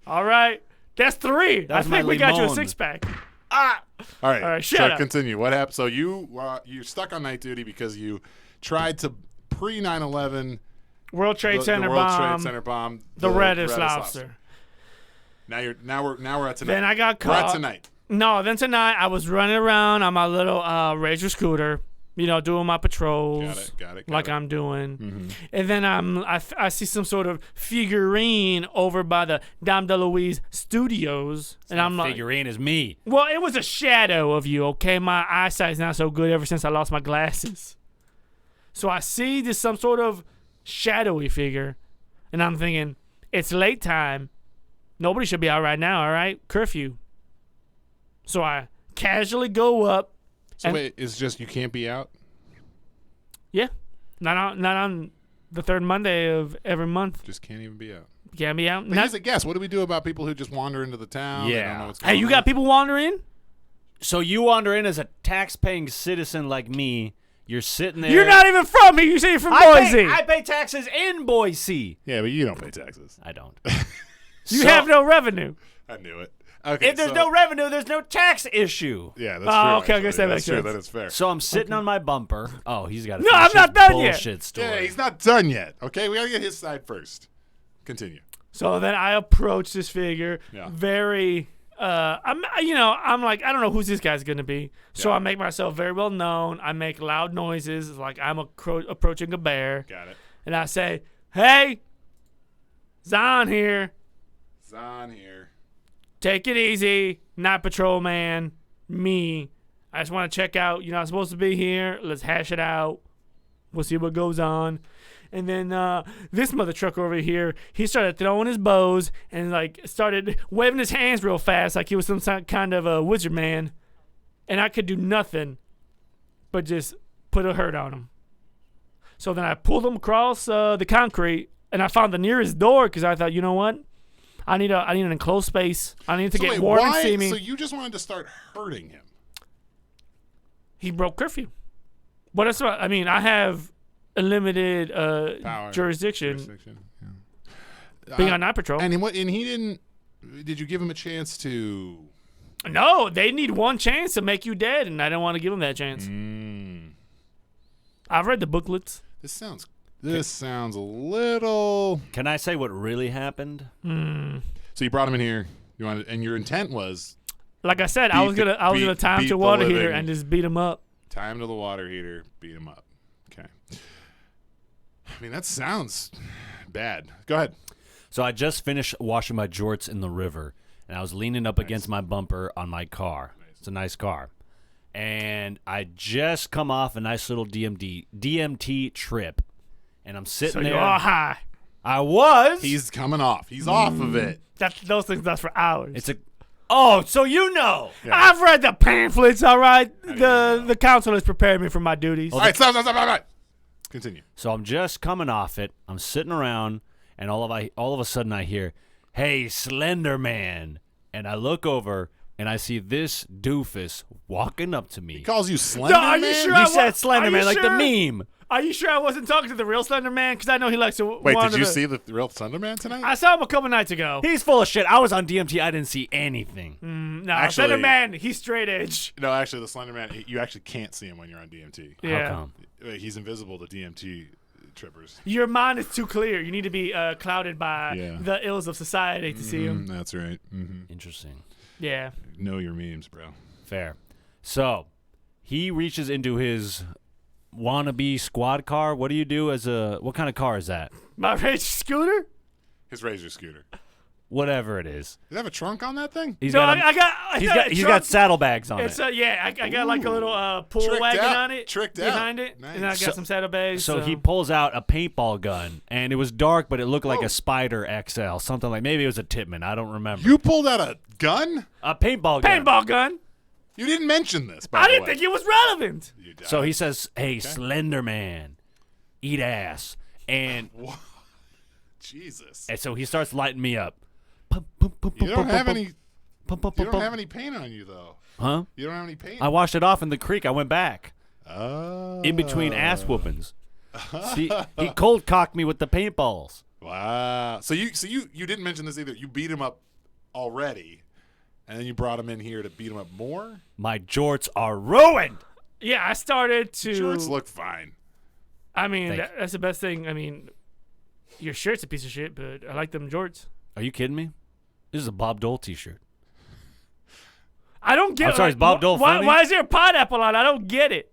All right. That's 3. I That's my think we got you a limon. 6-pack. All right, right, shut Chuck, up. continue. What happened? So you're stuck on night duty because you tried to pre 9/11 World Trade Center World bomb. Trade Center bomb. The Reddest lobster. Now we're at tonight. Then I got We're at caught. tonight. No, then tonight I was running around on my little Razor scooter, doing my patrols. Got it. Like I'm doing. And then I see some sort of figurine over by the Dom DeLuise studios. And I'm like, figurine is me. well, it was a shadow of you, okay? My eyesight's not so good ever since I lost my glasses. So I see this some sort of shadowy figure. And I'm thinking, it's late time. Nobody should be out right now, all right? Curfew. So I casually go up. So And- wait, it's just you can't be out? Yeah. Not on the third Monday of every month. Just can't even be out. Can't be out. But here's a guess. What do we do about people who just wander into the town? They Yeah. don't know what's Hey, going you on? got people wandering? So you wander in as a tax-paying citizen like me. You're sitting there. You're not even from here. You say you're from I Boise. pay taxes in Boise. Yeah, but you don't pay taxes. I don't. You have no revenue. I knew it. Okay, If there's no revenue, there's no tax issue. Yeah, that's Oh, true. okay, I guess that that's makes true. sense. That is fair. So I'm sitting on my bumper. Oh, he's got to No, I'm not done yet. bullshit story. Yeah, he's not done yet. Okay, we gotta get his side first. Continue. So then I approach this figure Yeah. very. I'm like, I don't know who's this guy's gonna be. So Yeah. I make myself very well known. I make loud noises like I'm approaching a bear, Got it. and I say, "Hey, Zon here. Zon here. Take it easy. Not patrol man. Me. I just want to check out. You're not supposed to be here. Let's hash it out. We'll see what goes on." And then this mother trucker over here, he started throwing his bows and like started waving his hands real fast like he was some kind of a wizard man. And I could do nothing but just put a hurt on him. So then I pulled him across the concrete and I found the nearest door because I thought, you know what? I need an enclosed space. I need to get wait, warm and why? steamy. So you just wanted to start hurting him? He broke curfew. But that's what I mean. I have a limited Power. jurisdiction Yeah. being on night patrol. And he didn't. Did you give him a chance to? No, they need one chance to make you dead, and I don't want to give them that chance. I've read the booklets. This sounds a little. Can I say what really happened? So you brought him in here. And your intent was Like I said, I was gonna time beat to the water heater living- and just beat him up. time to the water heater, beat him up. Okay. I mean, that sounds bad. Go ahead. So I just finished washing my jorts in the river, and I was leaning up against my bumper on my car. It's a nice car. And I just come off a nice little DMT trip, and I'm sitting So there. you're all high. I was. He's coming off. He's off of it. Those things last for hours. It's a. Oh, so you know. I've read the pamphlets. All right, do you know? the council has prepared me for my duties. All right, stop. Continue. So I'm just coming off it. I'm sitting around, and all of a sudden I hear, "Hey, Slender Man!" And I look over, and I see this doofus walking up to me. He calls you Slender are you Man? sure? He said Slender Are Man you like sure? the meme. Are you sure I wasn't talking to the real Slender Man? Because I know he likes to. Wait, wander did you the- see the real Slender Man tonight? I saw him a couple nights ago. He's full of shit. I was on DMT. I didn't see anything. No, Actually- Slender Man, he's straight edge. No, actually, the Slender Man, you actually can't see him when you're on DMT. Yeah. How come? He's invisible to DMT trippers. Your mind is too clear. You need to be clouded by Yeah. the ills of society to see him. That's right. Interesting. Yeah. Know your memes, bro. Fair. So he reaches into his wannabe squad car. What do you do as a? What kind of car is that? My Rage scooter? His Razor scooter. Whatever it is. Does it have a trunk on that thing? He's No, got. he's He's got saddlebags on It's it. I got like a little pull Tricked wagon out. on it Tricked out. behind it, Nice. and then I got So- some saddlebags. So he pulls out a paintball gun, and it was dark, but it looked like Whoa. a Spider XL, something like maybe it was a Titman. I don't remember. You pulled out a gun? A paintball gun. paintball gun. You didn't mention this, by I the didn't way. think it was relevant. You did. So he says, "Hey, Slender Man, eat ass," and Jesus. so he starts lighting me up. You don't have any. You don't have any paint on you, though. Huh? You don't have any paint. I washed it off in the creek. I went back Oh. in between ass whoopings. See, he cold cocked me with the paintballs. Wow. So you didn't mention this either. You beat him up already, and then you brought him in here to beat him up more. My jorts are ruined. Yeah, I started to. Shorts look fine. I mean, Thank that's the best thing. I mean, your shirt's a piece of shit, but I like them jorts. Are you kidding me? This is a Bob Dole T-shirt. I don't get. I'm sorry, is Bob Dole funny? Why is there a pineapple on it? I don't get it.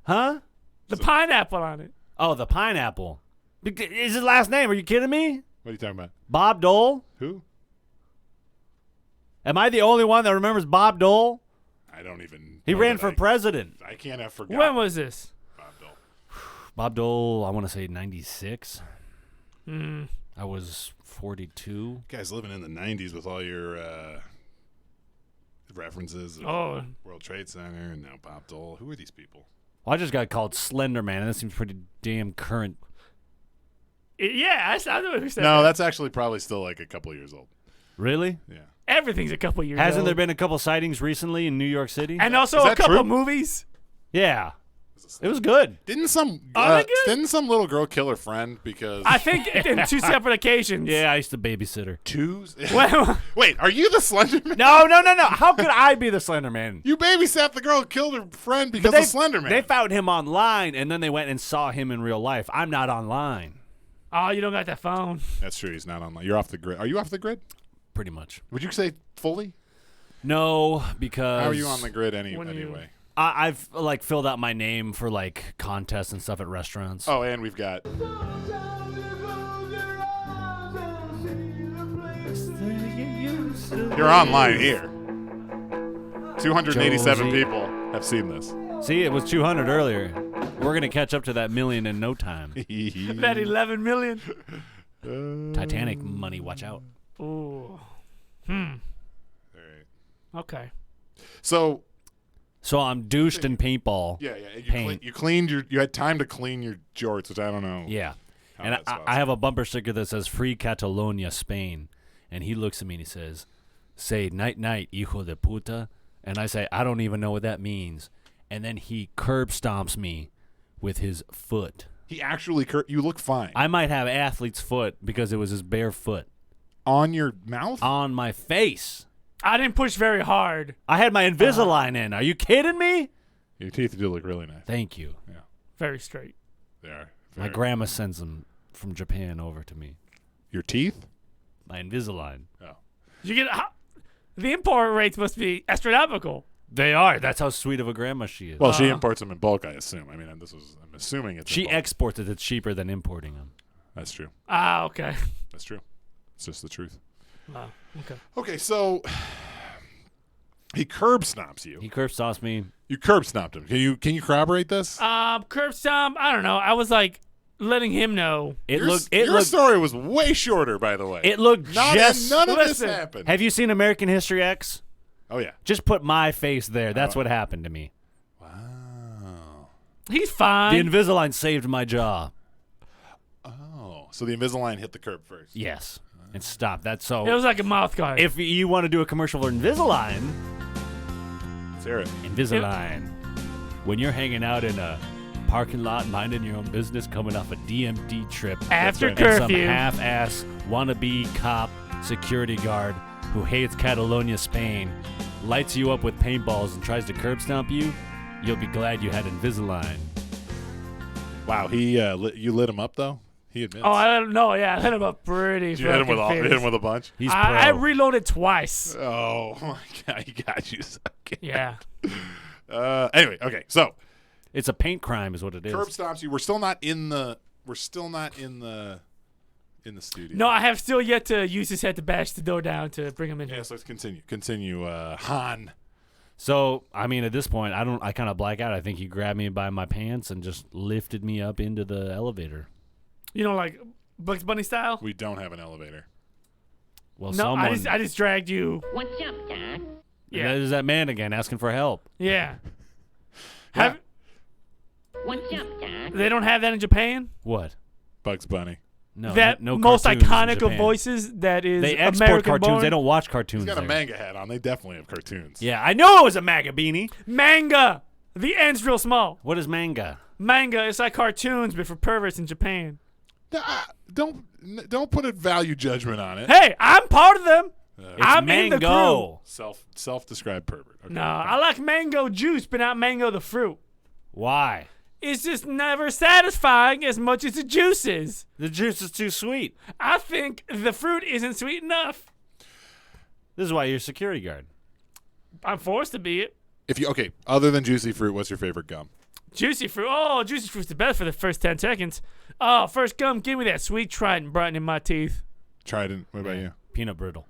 Huh? The pineapple on it. Oh, the pineapple. Is his last name? Are you kidding me? What are you talking about? Bob Dole? Who? Am I the only one that remembers Bob Dole? I don't even. He know ran that for president. I can't have forgotten. When was this? Bob Dole. Bob Dole, I want to say 96. I was 42. You guys living in the 90s with all your references of Oh. World Trade Center and now Bob Dole. Who are these people? Well, I just got called Slender Man, and that seems pretty damn current. Yeah, I know who said No, that. that's actually probably still like a couple years old. Really? Yeah. Everything's a couple years Hasn't old. there been a couple sightings recently in New York City? And also Is a that couple true? movies. Yeah. It was good. Didn't some Are they good? didn't some little girl kill her friend because I think in 2 separate occasions. Yeah, I used to babysit her. Well, Wait, are you the Slender Man? No. How could I be the Slender Man? You babysat the girl who killed her friend because of Slender Man. They found him online, and then they went and saw him in real life. I'm not online. oh, you don't got that phone. That's true. He's not online. You're off the grid. Are you off the grid? Pretty much. Would you say fully? No, because How are you on the grid When you- anyway? I've like filled out my name for like contests and stuff at restaurants. Oh, and we've got you're online here. 287 Josie. people have seen this. See, it was 200 earlier. We're gonna catch up to that million in no time. That 11 million. Titanic money, watch out. Ooh. All right. Okay. So So I'm douched in paintball. yeah. Paint. You cleaned your. You had time to clean your jorts, which I don't know. Yeah. how And that's I have a bumper sticker that says "Free Catalonia, Spain," and he looks at me and he says, "Say night night, hijo de puta," and I say, "I don't even know what that means," and then he curb stomps me with his foot. He actually. You look fine. I might have athlete's foot because it was his bare foot On your mouth. on my face. I didn't push very hard. I had my Invisalign in. Are you kidding me? Your teeth do look really nice. Thank you. Very straight. They are. My Very- grandma sends them from Japan over to me. Your teeth. My Invisalign. Oh. You get the import rates must be astronomical. They are. That's how sweet of a grandma she is. Well, she imports them in bulk, I assume. I mean, I'm assuming it's. in She bulk. exports it. It's cheaper than importing them. That's true. Ah, okay. That's true. It's just the truth. Wow. Okay. Okay, so he curb stomps you. He curb stomps me. You curb stomped him. Can you corroborate this? Curb stomp. I don't know. I was like letting him know. Your story was way shorter, by the way. It looked none of this Listen. happened. Have you seen American History X? Oh yeah. Just put my face there. That's what happened to me. Wow. He's The fine. Invisalign saved my jaw. Oh, so the Invisalign hit the curb first. Yes. And stop. That's so. It was like a mouth guard. If you want to do a commercial for Invisalign, Let's hear it. Invisalign. When you're hanging out in a parking lot, minding your own business, coming off a DMD trip, After and some curfew. half-ass wannabe cop security guard who hates Catalonia, Spain, lights you up with paintballs and tries to curb stomp you, you'll be glad you had Invisalign. Wow, you lit him up though. He admits. oh, I don't know. Yeah, I hit him up pretty. you hit him with fucking hit him fierce. with a bunch. He's pro. I reloaded twice. Oh my god, he got you. Okay. Yeah. Anyway, okay, so It's a paint crime is what it is. curb stomps you. We're still not in the studio. No, I have still yet to use his head to bash the door down to bring him in here. Yes, let's continue. Continue, Han. So, I mean, at this point, I kind of black out. I think he grabbed me by my pants and just lifted me up into the elevator. You know, like Bugs Bunny style. We don't have an elevator. Well, No, someone. I just dragged you. What's up, Doc? Yeah. There's that man again asking for help. Yeah. Yeah. Have, What's up, Doc? they don't have that in Japan. What? Bugs Bunny. No, that no most cartoons in iconic of Japan. voices that is They export American cartoons. born. They don't watch cartoons. He's got a there. manga hat on. They definitely have cartoons. Yeah, I know it was a MAGA beanie. Manga. The end's real small. What is manga? Manga is like cartoons, but for perverts in Japan. Don't put a value judgment on it. Hey, I'm part of them. It's I'm in the mango. Self-described pervert. Okay. No, I like mango juice, but not mango the fruit. Why? It's just never satisfying as much as the juice is. The juice is too sweet. I think the fruit isn't sweet enough. This is why you're a security guard. I'm forced to be it. Other than juicy fruit, what's your favorite gum? Juicy fruit. Oh, juicy fruit's the best for the first 10 seconds. Oh, first gum, give me that sweet Trident brightening my teeth. Trident. What about you? Peanut brittle.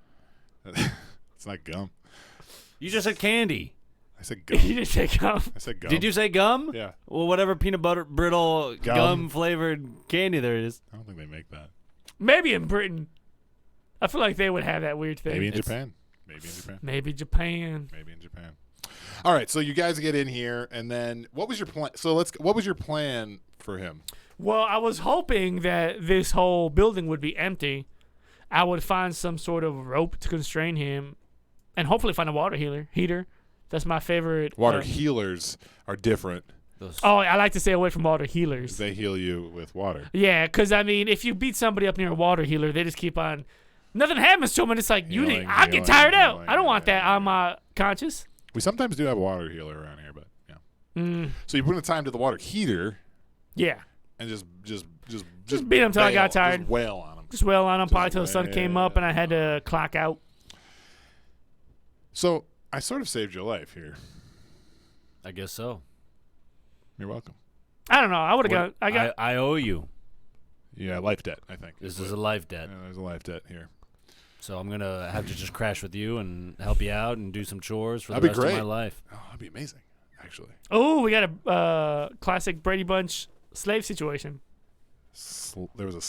It's not gum. You just said candy. I said gum. You didn't say gum. I said gum. Did you say gum? Yeah. Well, whatever peanut butter brittle gum flavored candy there is. I don't think they make that. Maybe in Britain. I feel like they would have that weird thing. Maybe in Japan. Maybe Japan. Maybe in Japan. All right, so you guys get in here, and then what was your plan? What was your plan for him? Well, I was hoping that this whole building would be empty. I would find some sort of rope to constrain him, and hopefully find a water heater. That's my favorite. Water healers are different Those, Oh, I like to stay away from water healers. They heal you with water. Yeah, because, I mean, if you beat somebody up near a water healer, they just keep on. Nothing happens to them, and it's like, Healing, I get healing, tired out. healing, I don't want yeah, that on my conscience. We sometimes do have a water healer around here, but yeah. Mm, So you put in the time to the water heater yeah. and just beat 'em till I got wail, tired. Just wail on them. Just wail on them Just probably till the sun came up, and I had to clock out. So I sort of saved your life here. I guess so. You're welcome. I don't know. I would have got. I owe you. Yeah, life debt, I think. This is a life debt. Yeah, there's a life debt here. So I'm gonna have to just crash with you and help you out and do some chores for That'd the be rest great. of my life. Oh, that'd be amazing, actually. Oh, we got a classic Brady Bunch slave situation. There was a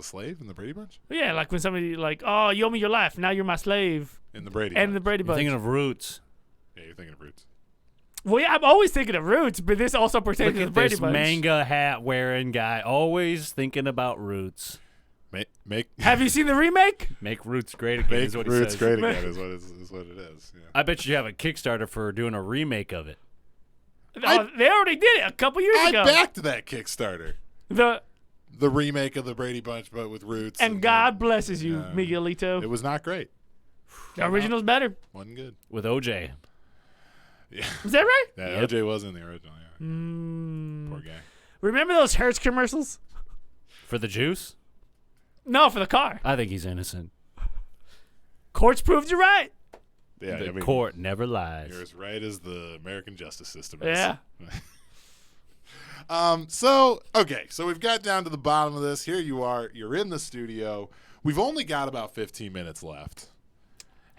slave in the Brady Bunch? Yeah, like when somebody like, oh, you owe me your life. Now you're my slave. In the Brady And Bunch. the Brady You're Bunch. thinking of Roots. Yeah, you're thinking of Roots. Well, yeah, I'm always thinking of Roots, but this also pertains Look to the at Brady this Bunch. manga hat wearing guy, always thinking about Roots. Make Have you seen the remake? Make Roots great again is what he Roots says. great again is what it is. Yeah. I bet you have a Kickstarter for doing a remake of it. They already did it a couple years I ago. backed that Kickstarter. The remake of the Brady Bunch, but with Roots. and God blesses you, Yeah. Miguelito. It was not great. The original's better. Wasn't good. With OJ. Yeah. Is that right? Yeah, Yep. OJ was in the original. Yeah. Mm. Poor guy. Remember those Hertz commercials? For the juice? No, for the car. I think he's innocent. Courts proved you right. Yeah, The I mean, court never lies. you're as right as the American justice system is. Yeah. So we've got down to the bottom of this. Here you are. You're in the studio. We've only got about 15 minutes left.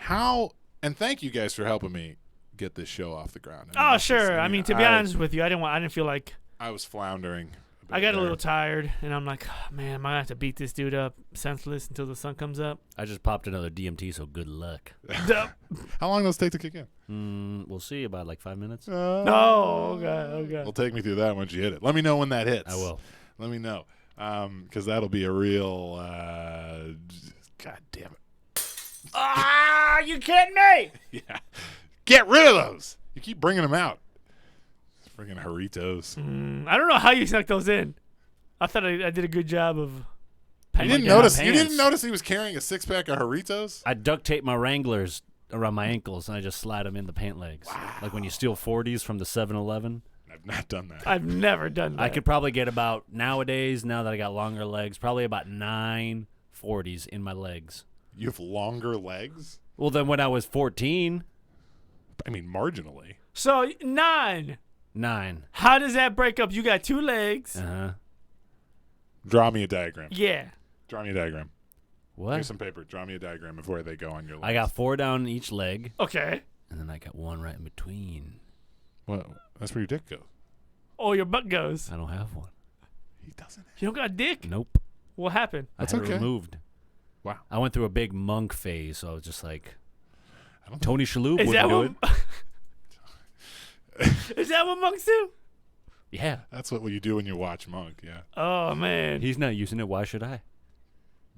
And thank you guys for helping me get this show off the ground. Oh, sure. I mean, to be honest with you, I didn't feel like I was floundering. I got a there. little tired, and I'm like, oh, man, am I gonna have to beat this dude up senseless until the sun comes up? I just popped another DMT, so good luck. Duh. How long does it take to kick in? We'll see, about like 5 minutes. No, okay. Well, take me through that once you hit it. Let me know when that hits. I will. Let me know. Because that'll be a real. God damn it. Ah, you kidding me? Yeah. Get rid of those. You keep bringing them out. Friggin' Doritos. I don't know how you snuck those in. I thought I did a good job of. You patting didn't my down. notice? You pants. didn't notice he was carrying a 6-pack of Doritos? I duct tape my Wranglers around my ankles, and I just slide them in the pant legs. Like when you steal 40s from the 7-Eleven. I've not done that. I've never done that. I could probably get about, nowadays, now that I got longer legs, probably about 9 40s in my legs. You have longer legs? Well, then when I was 14, I mean, marginally. So 9. 9. How does that break up? You got 2 legs. Uh-huh. Draw me a diagram. Yeah. Draw me a diagram. What? Here's some paper. Draw me a diagram of where they go on your legs. I got 4 down each leg, Okay. and then I got 1 right in between. What? That's where your dick goes. Oh, your butt goes. I don't have one. He doesn't. You don't got a dick? Nope. What happened? That's I had okay. it removed. Wow. I went through a big monk phase, so I was just like, I don't Tony Shalhoub Is that wouldn't do what? it. Is that what monks do? Yeah. That's what you do when you watch Monk. Yeah. Oh man. He's not using it. Why should I?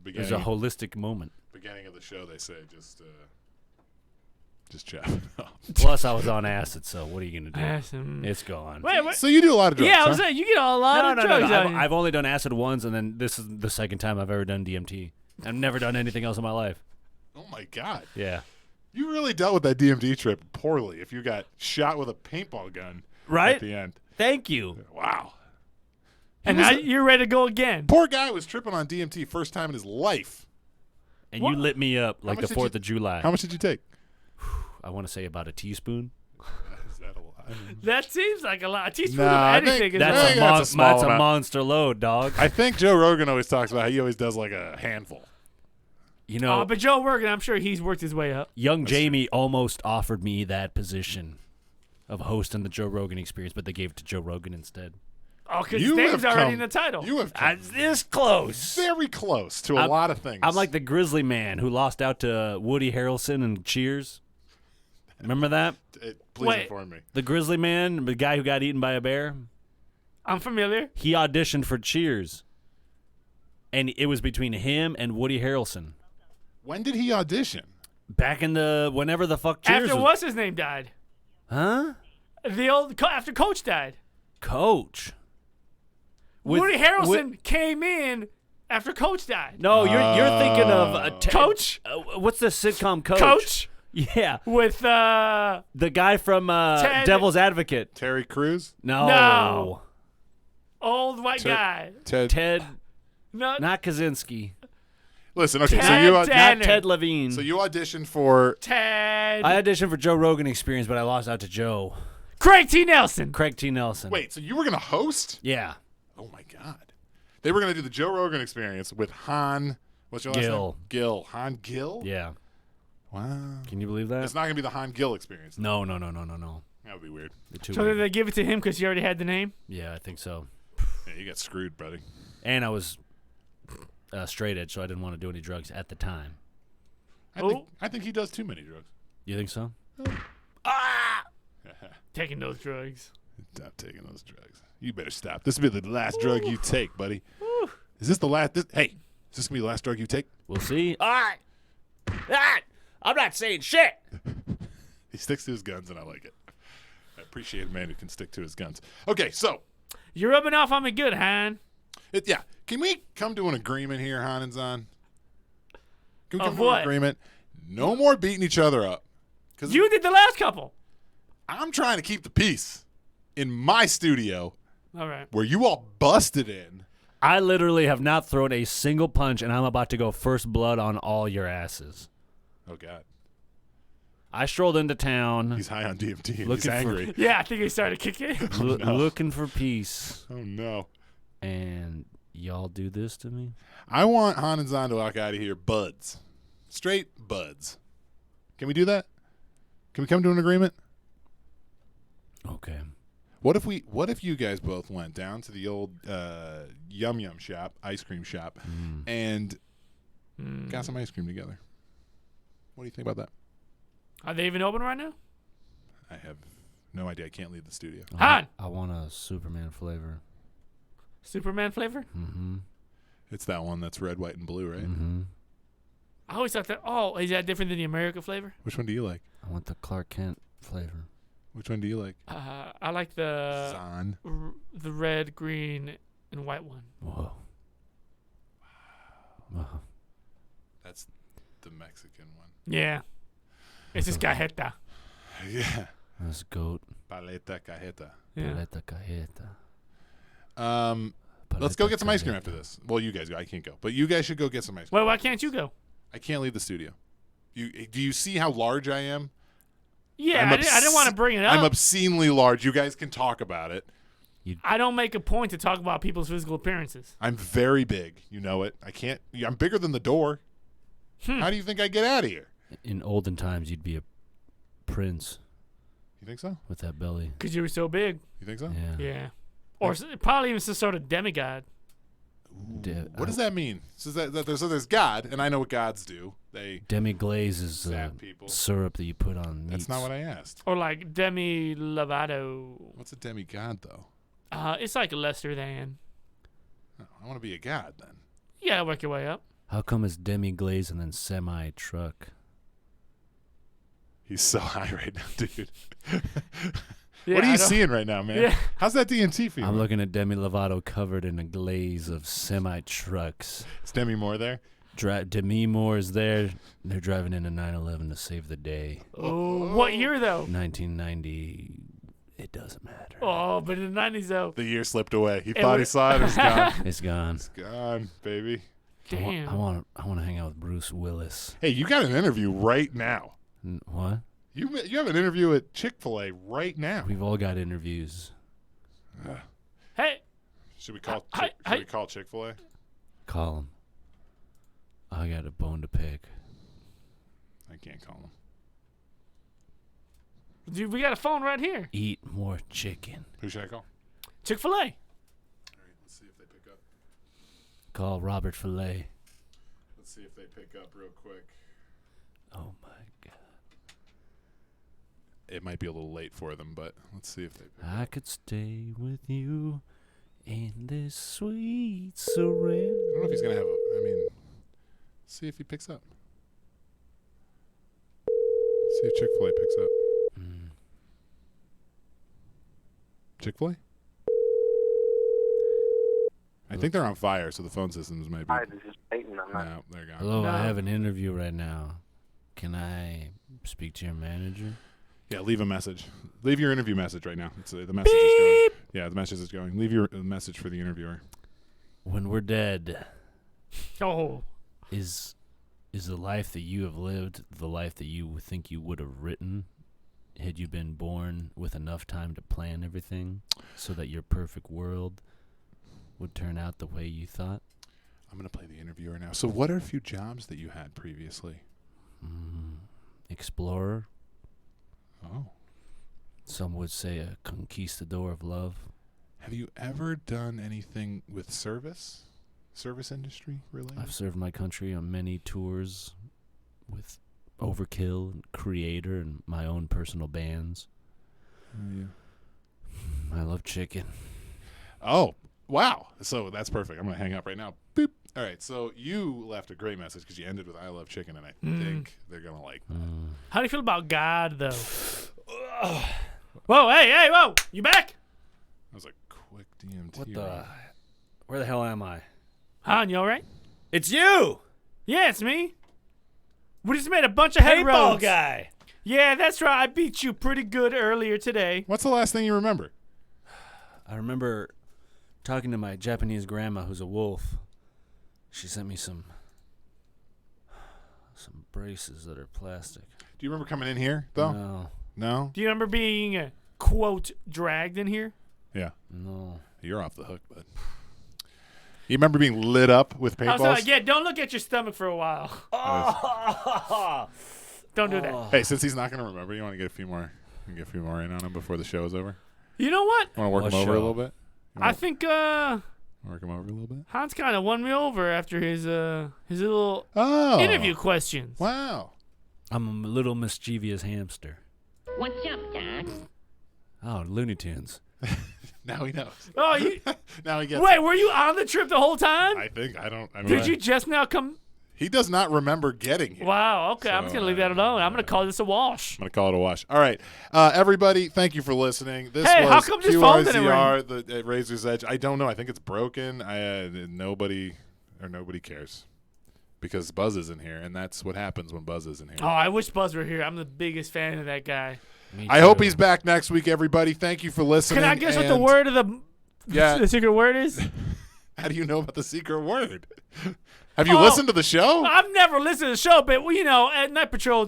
It's a holistic moment. beginning of the show, they say just chop it off. Plus, I was on acid, so what are you going to do? Acid. It's gone. Wait. So you do a lot of drugs. Yeah, I was huh? saying you get a lot of drugs. on you. I've only done acid once, and then this is the second time I've ever done DMT. I've never done anything else in my life. Oh my God. Yeah. You really dealt with that DMT trip poorly if you got shot with a paintball gun Right? at the end. Thank you. Wow. And now you're ready to go again. Poor guy was tripping on DMT first time in his life. And What? you lit me up like much the did 4th you- of July. How much did you take? I want to say about a teaspoon. Is that a lot? That seems like a lot. A teaspoon Nah, I of think anything is that's a a lot. mon- small amount. monster load, dog. I think Joe Rogan always talks about how he always does like a handful. You know, But Joe Rogan, I'm sure he's worked his way up. young Jamie almost offered me that position of hosting the Joe Rogan Experience, but they gave it to Joe Rogan instead. Oh, because his You name's have already come- in the title. You have come This close. very close to a lot of things. I'm like the Grizzly Man who lost out to Woody Harrelson in Cheers. Remember that? Please Wait. inform me. The Grizzly Man, the guy who got eaten by a bear. I'm familiar. He auditioned for Cheers, and it was between him and Woody Harrelson. When did he audition? Back in the whenever the fuck Cheers After was. what's his name died. Huh? After Coach died. Coach. Woody Harrelson came in after Coach died. No, you're thinking of Coach? What's the sitcom Coach? Coach? Yeah. With, The guy from Ted- Devil's Advocate. Terry Crews? No. old white guy. Ted, No, not Kaczynski. Listen, okay, so Ted you Danner. Not Ted Levine. so you auditioned for Ted. I auditioned for Joe Rogan Experience, but I lost out to Joe. Craig T. Nelson. Craig T. Nelson. wait, so you were gonna host? Yeah. Oh my God. They were gonna do the Joe Rogan Experience with Han. What's your last Gill. name? Gill. Han Gill? Yeah. Wow. Can you believe that? It's not gonna be the Han Gill Experience. No. That would be weird. They're too So did weird. they give it to him because he already had the name? Yeah, I think so. Yeah, you got screwed, buddy. And I was straight edge, so I didn't want to do any drugs at the time. I think he does too many drugs. You think so? Taking those drugs. Stop taking those drugs. You better stop. This will be the last drug you take, buddy. Is this the last? Hey, is this gonna be the last drug you take? We'll see. All right. I'm not saying shit. He sticks to his guns, and I like it. I appreciate a man who can stick to his guns. Okay, so You're rubbing off on me good, Han. yeah, can we come to an agreement here, Han and Zahn? Can we come Of to what? an agreement? No more beating each other up. Because You did the last couple. I'm trying to keep the peace in my studio All right. where you all busted in. I literally have not thrown a single punch, and I'm about to go first blood on all your asses. Oh God, I strolled into town he's high on DMT. And he's Looking for- angry. Yeah, I think he started kicking. looking for peace, Oh no. and y'all do this to me? I want Han and Zahn to walk out of here buds. Straight buds. Can we do that? Can we come to an agreement? Okay. What if you guys both went down to the old Yum Yum shop, ice cream shop, and got some ice cream together? What do you think about that? Are they even open right now? I have no idea. I can't leave the studio. Han! I want a Superman flavor. Superman flavor? Mm-hmm. It's that one that's red, white, and blue, right? Mm-hmm. I always thought that. Oh, is that different than the America flavor? Which one do you like? I want the Clark Kent flavor. Which one do you like? I like the Zahn. the red, green, and white one. Whoa. Wow. That's the Mexican one. Yeah. It's just cajeta. Yeah. That's goat. Paleta cajeta. Yeah. Paleta cajeta. Let's go Paleta get some ice cream cajeta. after this. Well, you guys go. I can't go. But you guys should go get some ice cream. Well, why can't you go? I can't leave the studio. Do you see how large I am? Yeah, I didn't want to bring it up. I'm obscenely large. You guys can talk about it. I don't make a point to talk about people's physical appearances. I'm very big. You know it. I can't. I'm bigger than the door. How do you think I get out of here? In olden times, you'd be a prince You think so? with that belly. Because you were so big. You think so? Yeah. Yeah. Or probably even some sort of demigod. What does that mean? So there's God, and I know what gods do. They. Demi-glaze is Zap people. syrup that you put on meats. That's not what I asked. Or like Demi Lovato. What's a demigod though? It's like lesser than. Oh, I want to be a god then. You gotta work your way up. How come it's demi-glaze and then semi-truck? He's so high right now, dude. Yeah, What are I you don't- seeing right now, man? Yeah. How's that DMT for you? I'm looking at Demi Lovato covered in a glaze of semi-trucks. Is Demi Moore there? Demi Moore is there. They're driving in a 911 to save the day. Oh, what year though? 1990. It doesn't matter. Oh, but in the 90s though. The year slipped away. He It thought he was- saw it. It's gone. It's gone. It's gone, baby. Damn. I want to hang out with Bruce Willis. Hey, you got an interview right now. What? You have an interview at Chick-fil-A right now. We've all got interviews. Hey, Should we call? Hi- Should we call Chick-fil-A? Call him. I got a bone to pick. I can't call him. dude, we got a phone right here. Eat more chicken. Who should I call? Chick-fil-A. All right, let's see if they pick up. Call Robert Filet. Let's see if they pick up real quick. Oh my God. It might be a little late for them, but let's see if they pick I could stay with you in this sweet surrender. I don't know if he's gonna have a. I mean, see if he picks up. See if Chick-fil-A picks up. Chick-fil-A? I think they're on fire, so the phone systems might be. Hi, this is Peyton. I'm not. No, they're gone. Hello, No. I have an interview right now. Can I speak to your manager? Yeah, leave a message. Leave your interview message right now. The message is going. Yeah, the message is going. Leave your message for the interviewer. When we're dead, Oh, is the life that you have lived the life that you think you would have written had you been born with enough time to plan everything so that your perfect world would turn out the way you thought? I'm going to play the interviewer now. So what are a few jobs that you had previously? Explorer. Oh. Some would say a conquistador of love. Have you ever done anything with service industry related? I've served my country on many tours with Overkill and Creator and my own personal bands. I love chicken. Oh, wow. So that's perfect. I'm going to hang up right now. Boop. All right. So you left a great message because you ended with I love chicken, and I think they're going to like that. how do you feel about God though? Whoa, hey, whoa! You back? That was a quick DMT. What the? run. Where the hell am I? Han, you all right? It's you! Yeah, it's me. We just made a bunch of head roads. guy! Yeah, that's right. I beat you pretty good earlier today. What's the last thing you remember? I remember talking to my Japanese grandma who's a wolf. She sent me some braces that are plastic. Do you remember coming in here, though? No. No? Do you remember being, quote, dragged in here? Yeah. No. You're off the hook, bud. You remember being lit up with I was paintballs? like, yeah, don't look at your stomach for a while. Don't do that. Hey, since he's not going to remember, you want to get a few more in on him before the show is over? You know what? You want to work What him over a show? little bit? I think Work him over a little bit? Hans kind of won me over after his little Oh. interview questions. Wow. I'm a little mischievous hamster. What's up, Doc? Oh, Looney Tunes. Now he knows. Oh, you Now he gets wait, were you on the trip the whole time? I think. I mean, Did you just now come? He does not remember getting here. Wow. Okay, I'm just So, gonna leave that alone. I'm gonna call this a wash. I'm going to call it a wash. All right. Everybody, thank you for listening. This Hey, was how come this phone didn't QRZR, the Razor's Edge. I don't know. I think it's broken. Nobody cares because Buzz isn't here, and that's what happens when Buzz isn't here. Oh, I wish Buzz were here. I'm the biggest fan of that guy. Me I hope too. he's back next week, everybody. Thank you for listening. Can I guess what the and- word of the Yeah. the secret word is? How do you know about the secret word? Have you listened to the show? I've never listened to the show, but you know, at Night Patrol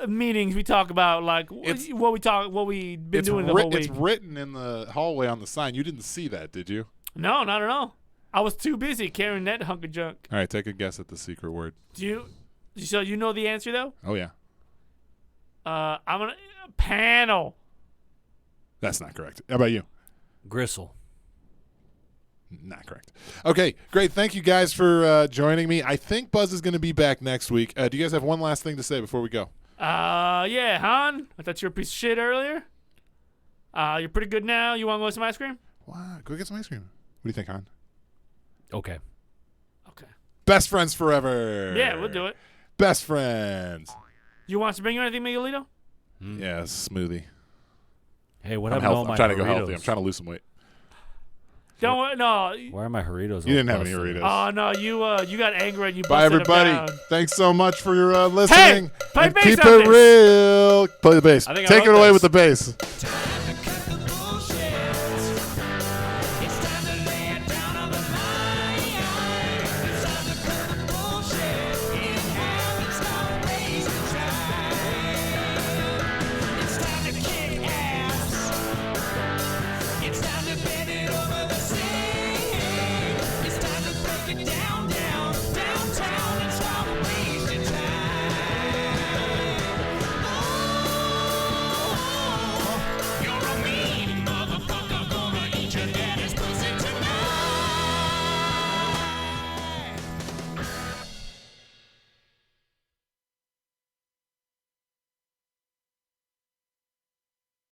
meetings, we talk about like what we've been doing the whole week. It's written in the hallway on the sign. You didn't see that, did you? No, not at all. I was too busy carrying that hunk of junk. All right, take a guess at the secret word. So you know the answer though? Oh yeah, I'm gonna panel. that's not correct. How about you? Gristle. Not correct. Okay, great. Thank you guys for joining me. I think Buzz is going to be back next week. Do you guys have one last thing to say before we go? Yeah, Han. I thought you were a piece of shit earlier. You're pretty good now. You want to go get some ice cream? Wow, go get some ice cream. What do you think, Han? Okay. Okay. Best friends forever. Yeah, we'll do it. Best friends. You want us to bring you anything, Miguelito? Yeah, smoothie. Hey, what I'm happened to all my trying to go Doritos? healthy. I'm trying to lose some weight. Don't worry. No. Why are my Doritos? You didn't have any Doritos. Oh no, you got angry and you Bye, busted them everybody. down. Thanks so much for your listening. play and bass keep on it this. real. Play the bass. I think I Take it wrote away this. with the bass.